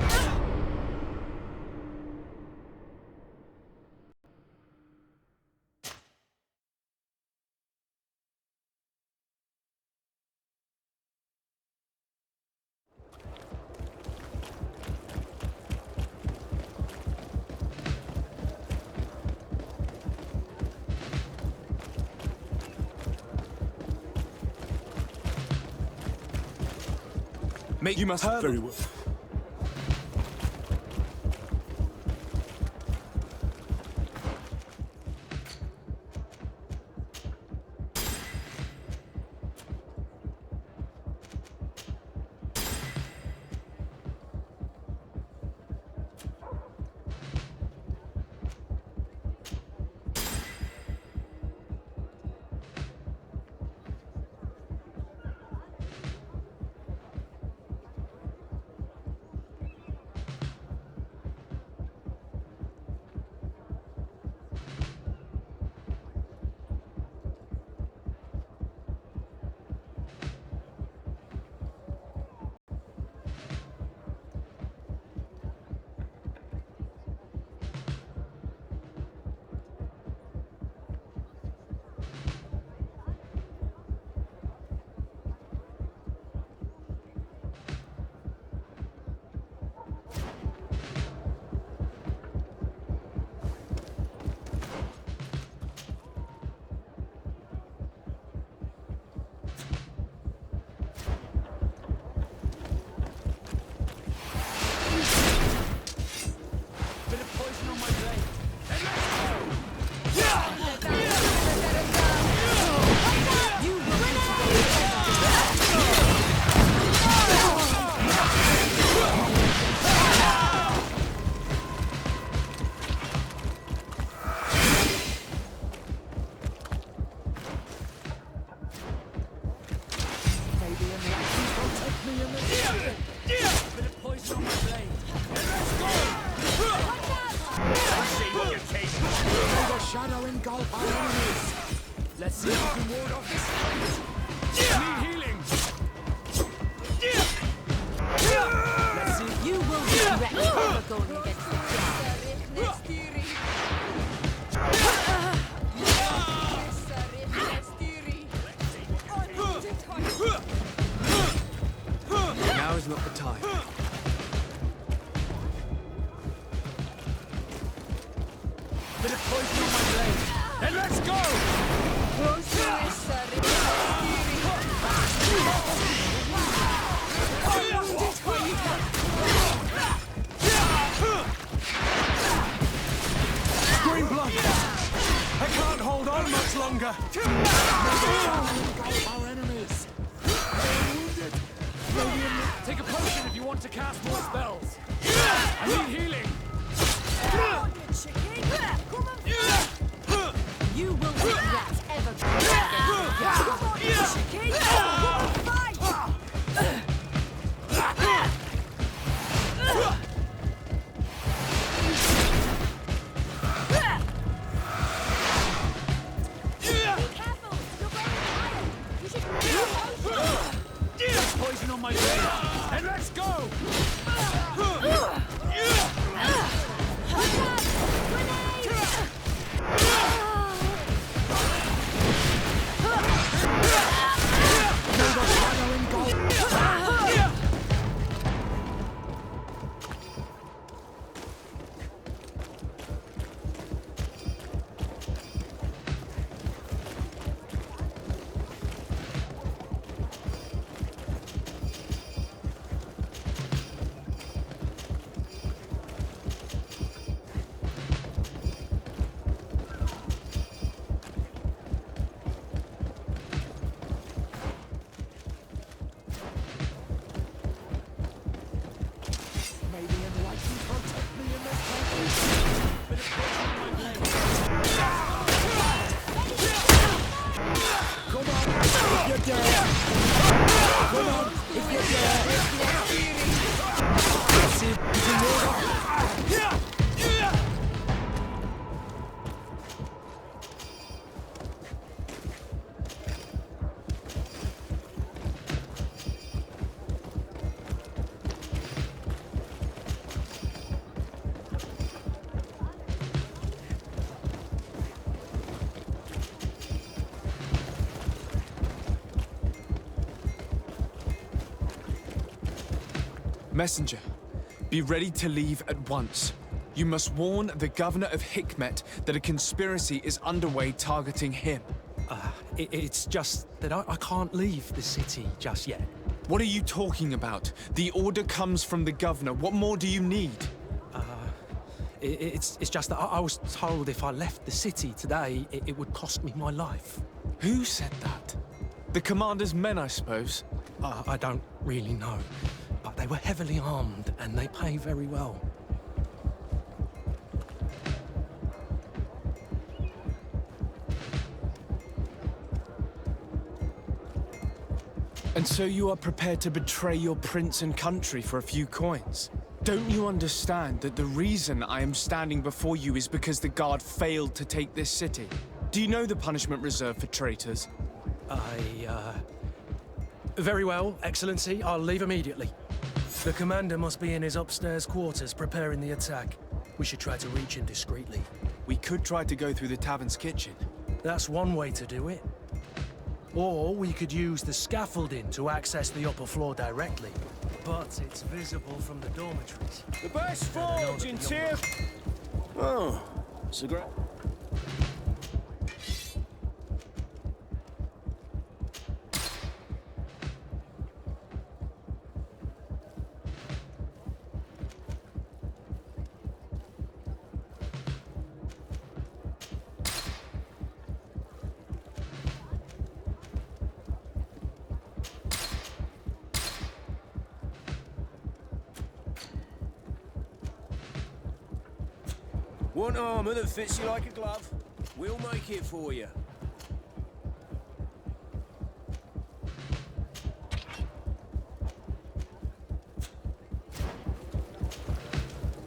You must very well. Shadow engulf our enemies. Let's see if we can ward off this fight. Need healing. Let's see. You will regret never going against the Now is not the time. Bit of poison on my blade. And let's go! Green blood! I can't hold on much longer! Our enemies. Take a potion if you want to cast more spells. I need healing. You will regret ever going against the Poison on my blade. And let's go! Messenger, be ready to leave at once. You must warn the governor of Hikmet that a conspiracy is underway targeting him. It's just that I can't leave the city just yet. What are you talking about? The order comes from the governor. What more do you need? It's just that I was told if I left the city today, it would cost me my life. Who said that? The commander's men, I suppose? I don't really know. But they were heavily armed, and they pay very well. And so you are prepared to betray your prince and country for a few coins? Don't you understand that the reason I am standing before you is because the guard failed to take this city? Do you know the punishment reserved for traitors? Very well, Excellency. I'll leave immediately. The commander must be in his upstairs quarters preparing the attack. We should try to reach him discreetly. We could try to go through the tavern's kitchen. That's one way to do it. Or we could use the scaffolding to access the upper floor directly. But it's visible from the dormitories. The best forge in Tir... Oh, it's a great... Want armor that fits you like a glove? We'll make it for you.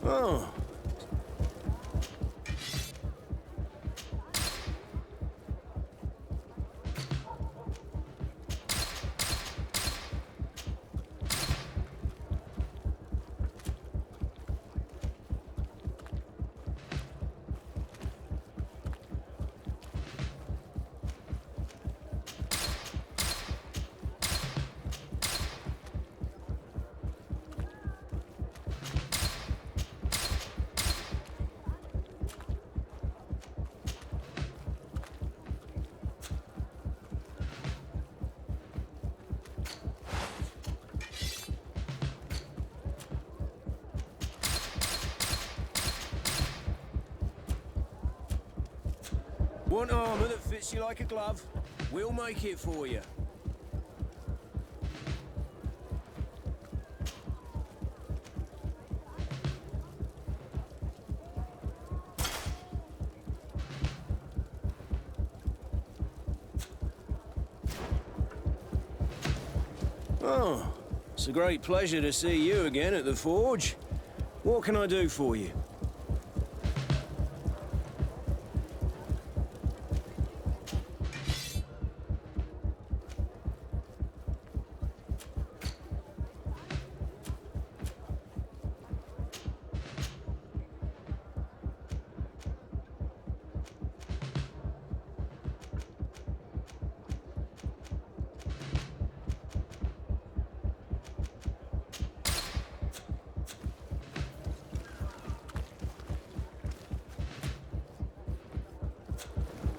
Oh. Want armor that fits you like a glove? We'll make it for you. Oh, it's a great pleasure to see you again at the forge. What can I do for you?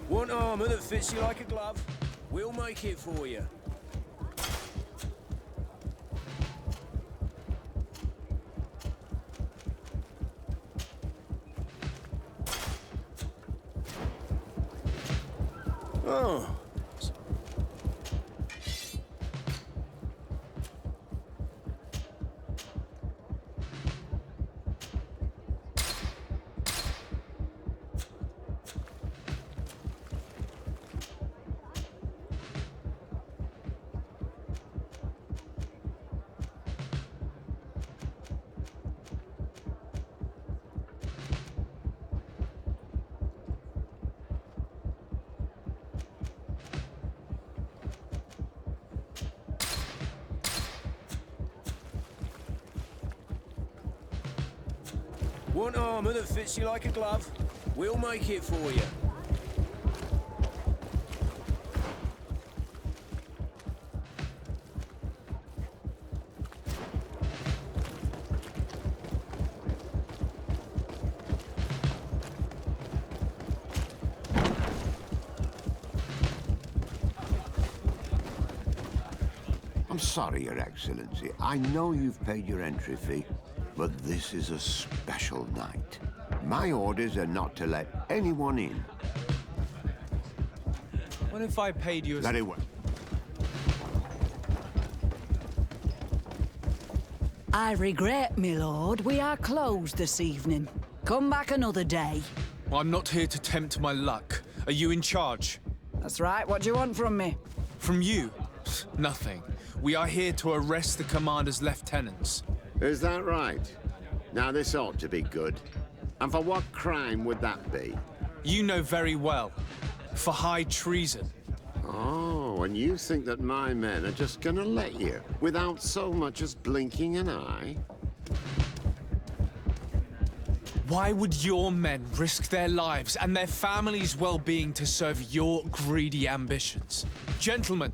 Want armor that fits you like a glove? We'll make it for you. Oh. Want armor that fits you like a glove? We'll make it for you. I'm sorry, Your Excellency. I know you've paid your entry fee, but this is a special night. My orders are not to let anyone in. What if I paid you as... Very well. I regret, my lord, we are closed this evening. Come back another day. Well, I'm not here to tempt my luck. Are you in charge? That's right. What do you want from me? From you? Nothing. We are here to arrest the commander's lieutenants. Is that right? Now, this ought to be good. And for what crime would that be? You know very well. For high treason. Oh, and you think that my men are just gonna let you, without so much as blinking an eye? Why would your men risk their lives and their families' well-being to serve your greedy ambitions? Gentlemen,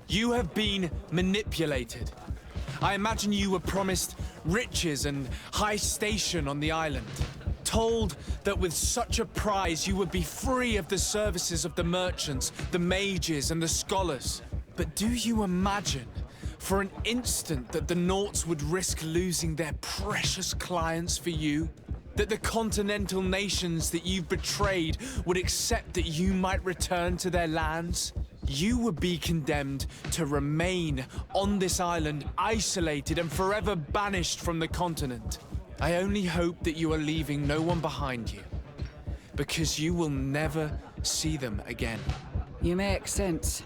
you have been manipulated. I imagine you were promised riches and high station on the island. Told that with such a prize you would be free of the services of the merchants, the mages and the scholars. But do you imagine for an instant that the Nauts would risk losing their precious clients for you? That the continental nations that you've betrayed would accept that you might return to their lands? You would be condemned to remain on this island, isolated and forever banished from the continent. I only hope that you are leaving no one behind you, because you will never see them again. You make sense.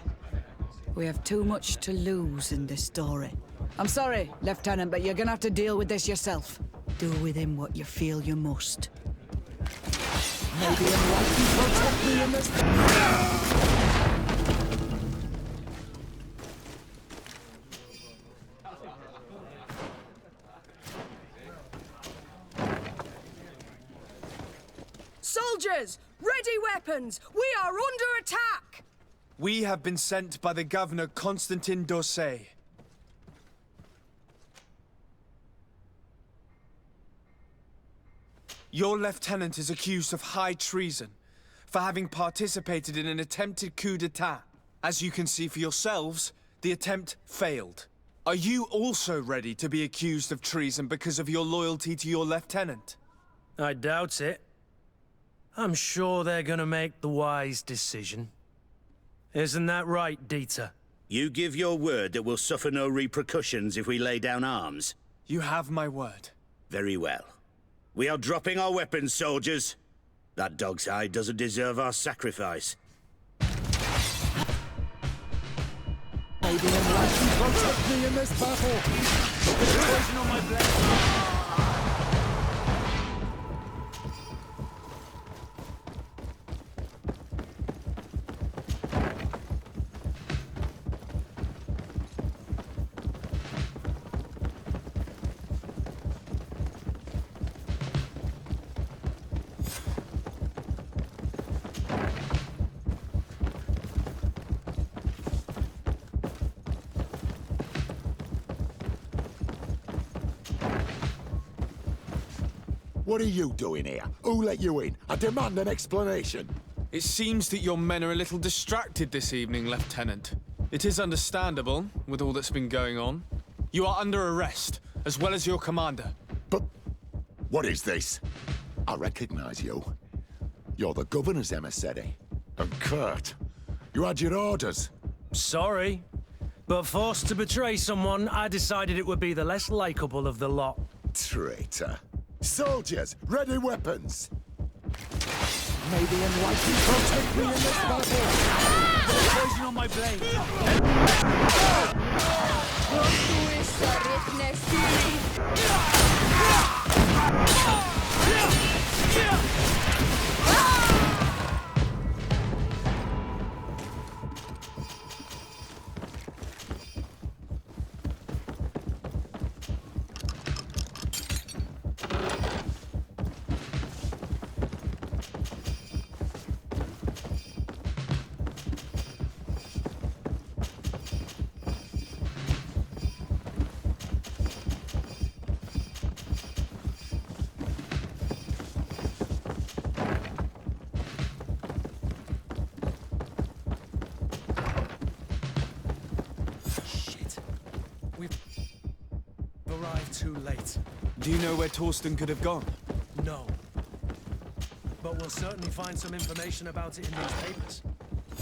We have too much to lose in this story. I'm sorry, Lieutenant, but you're gonna have to deal with this yourself. Do with him what you feel you must. Maybe I'm right to protect me in this... Soldiers! Ready weapons! We are under attack! We have been sent by the governor Constantin Dorsey. Your lieutenant is accused of high treason for having participated in an attempted coup d'etat. As you can see for yourselves, the attempt failed. Are you also ready to be accused of treason because of your loyalty to your lieutenant? I doubt it. I'm sure they're gonna make the wise decision. Isn't that right, Dieter? You give your word that we'll suffer no repercussions if we lay down arms? You have my word. Very well. We are dropping our weapons, soldiers. That dog's hide doesn't deserve our sacrifice. Maybe I'm right to protect me in this battle. Poison on my blade. What are you doing here? Who let you in? I demand an explanation. It seems that your men are a little distracted this evening, Lieutenant. It is understandable, with all that's been going on. You are under arrest, as well as your commander. But what is this? I recognize you. You're the governor's emissary. And Kurt, you had your orders. Sorry, but forced to betray someone, I decided it would be the less likable of the lot. Traitor. Soldiers, ready weapons! Maybe I'm right to protect me in this battle! Poison on my blade! arrived too late. Do you know where Torsten could have gone? No. But we'll certainly find some information about it in these papers.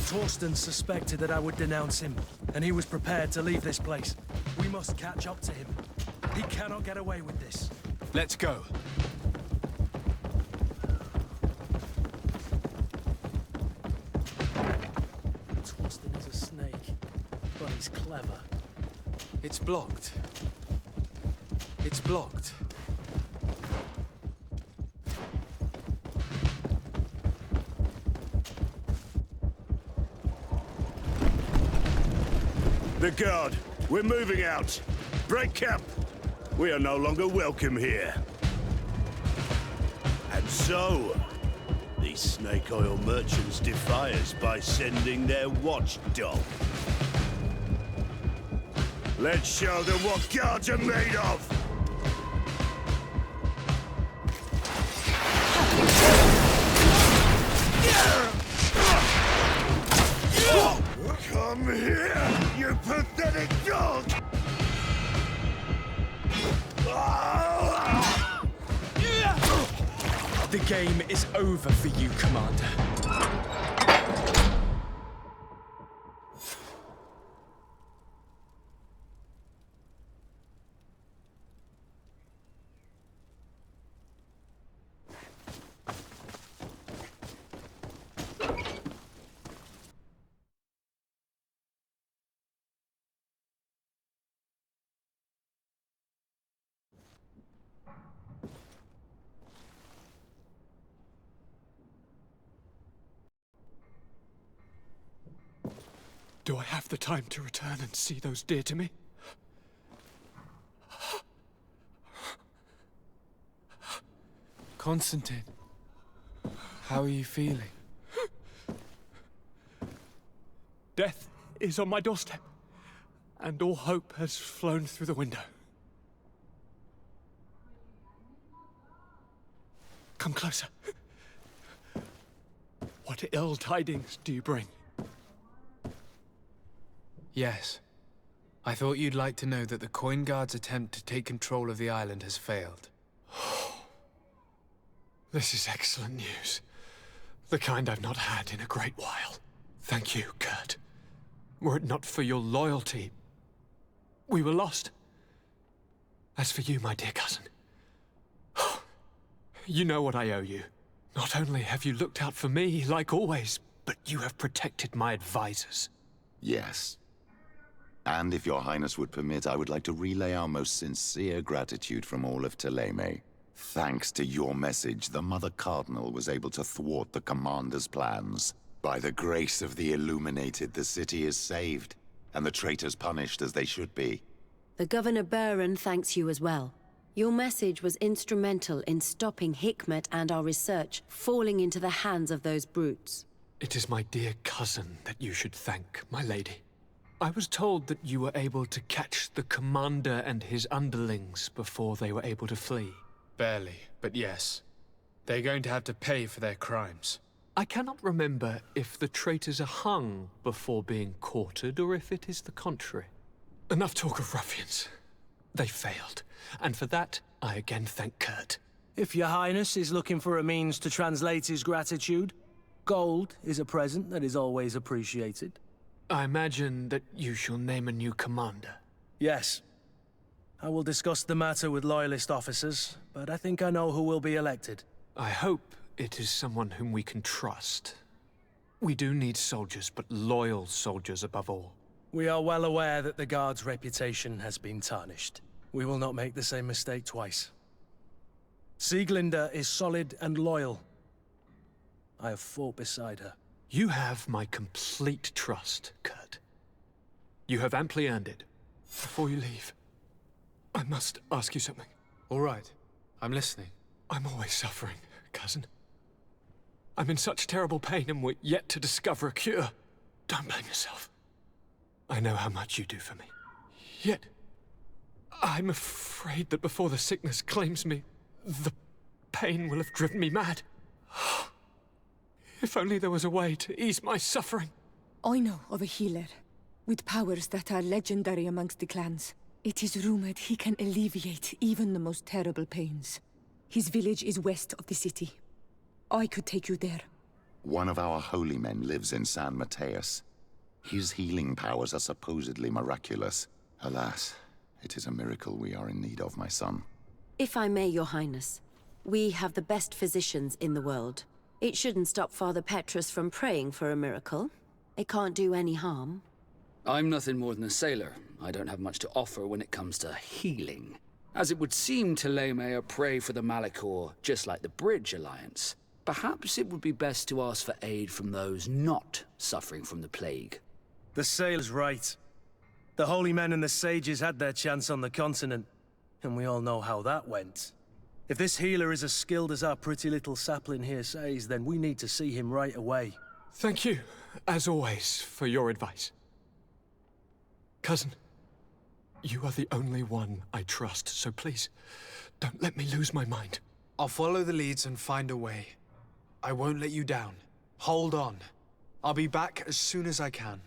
Torsten suspected that I would denounce him, and he was prepared to leave this place. We must catch up to him. He cannot get away with this. Let's go. Torsten is a snake, but he's clever. It's blocked. It's blocked. The guard, we're moving out. Break camp. We are no longer welcome here. And so, these snake oil merchants defy us by sending their watchdog. Let's show them what guards are made of! Come here, you pathetic dog! The game is over for you, Commander. Do I have the time to return and see those dear to me? Constantine, how are you feeling? Death is on my doorstep, and all hope has flown through the window. Come closer. What ill tidings do you bring? Yes. I thought you'd like to know that the Coin Guard's attempt to take control of the island has failed. This is excellent news. The kind I've not had in a great while. Thank you, Kurt. Were it not for your loyalty, we were lost. As for you, my dear cousin, you know what I owe you. Not only have you looked out for me, like always, but you have protected my advisors. Yes. And if your highness would permit, I would like to relay our most sincere gratitude from all of Thélème. Thanks to your message, the Mother Cardinal was able to thwart the Commander's plans. By the grace of the Illuminated, the city is saved, and the traitors punished as they should be. The Governor Baron thanks you as well. Your message was instrumental in stopping Hikmet and our research falling into the hands of those brutes. It is my dear cousin that you should thank, my lady. I was told that you were able to catch the Commander and his underlings before they were able to flee. Barely, but yes. They're going to have to pay for their crimes. I cannot remember if the traitors are hung before being quartered, or if it is the contrary. Enough talk of ruffians. They failed, and for that, I again thank Kurt. If your highness is looking for a means to translate his gratitude, gold is a present that is always appreciated. I imagine that you shall name a new commander. Yes. I will discuss the matter with loyalist officers, but I think I know who will be elected. I hope it is someone whom we can trust. We do need soldiers, but loyal soldiers above all. We are well aware that the Guard's reputation has been tarnished. We will not make the same mistake twice. Sieglinde is solid and loyal. I have fought beside her. You have my complete trust, Kurt. You have amply earned it. Before you leave, I must ask you something. All right. I'm listening. I'm always suffering, cousin. I'm in such terrible pain and we're yet to discover a cure. Don't blame yourself. I know how much you do for me. Yet, I'm afraid that before the sickness claims me, the pain will have driven me mad. If only there was a way to ease my suffering. I know of a healer, with powers that are legendary amongst the clans. It is rumored he can alleviate even the most terrible pains. His village is west of the city. I could take you there. One of our holy men lives in San Mateus. His healing powers are supposedly miraculous. Alas, it is a miracle we are in need of, my son. If I may, Your Highness, we have the best physicians in the world. It shouldn't stop Father Petrus from praying for a miracle. It can't do any harm. I'm nothing more than a sailor. I don't have much to offer when it comes to healing. As it would seem Teleme are prey for the Malachor, just like the Bridge Alliance. Perhaps it would be best to ask for aid from those not suffering from the plague. The sailor's right. The holy men and the sages had their chance on the continent, and we all know how that went. If this healer is as skilled as our pretty little sapling here says, then we need to see him right away. Thank you, as always, for your advice. Cousin, you are the only one I trust, so please, don't let me lose my mind. I'll follow the leads and find a way. I won't let you down. Hold on. I'll be back as soon as I can.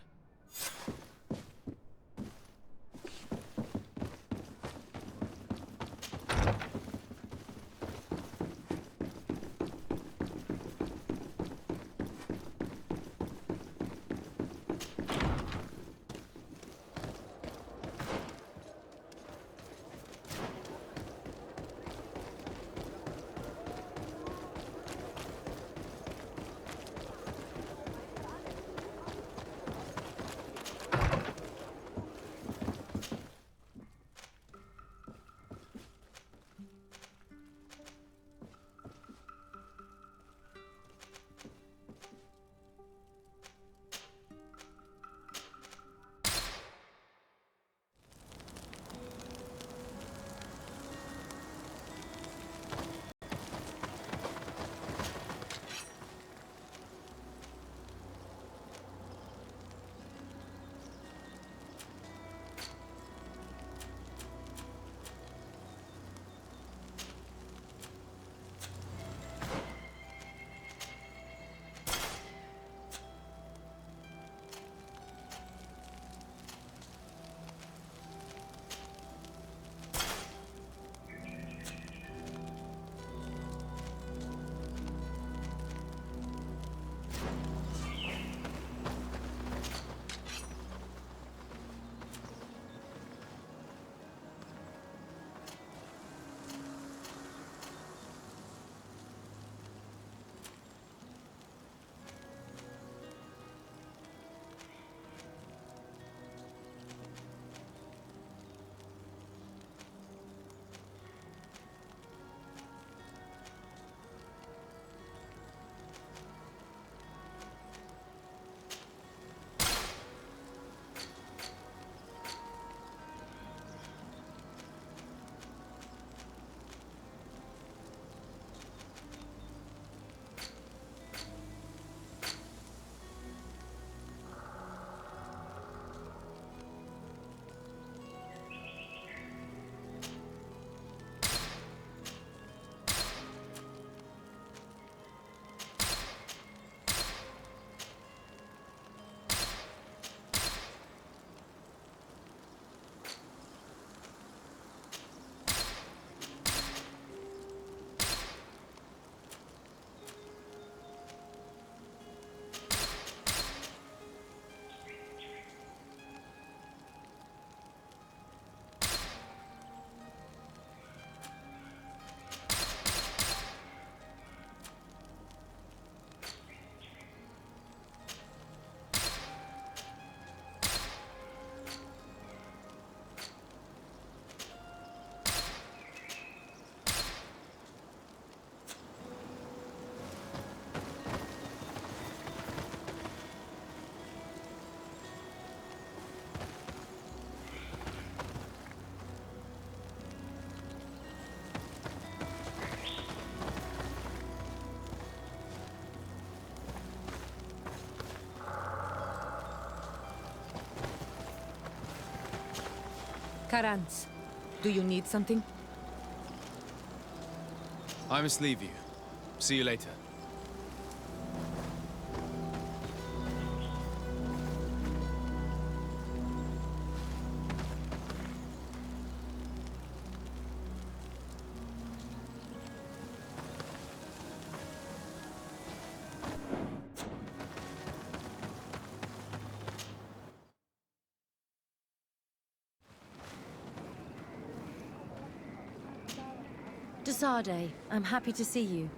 Karans, do you need something? I must leave you. See you later. Desade, I'm happy to see you.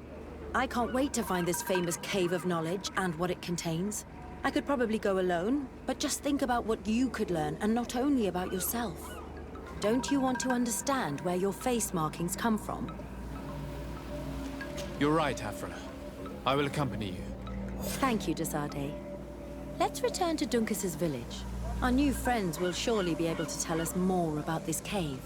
I can't wait to find this famous cave of knowledge and what it contains. I could probably go alone, but just think about what you could learn, and not only about yourself. Don't you want to understand where your face markings come from? You're right, Hafra. I will accompany you. Thank you, Desade. Let's return to Duncas's village. Our new friends will surely be able to tell us more about this cave.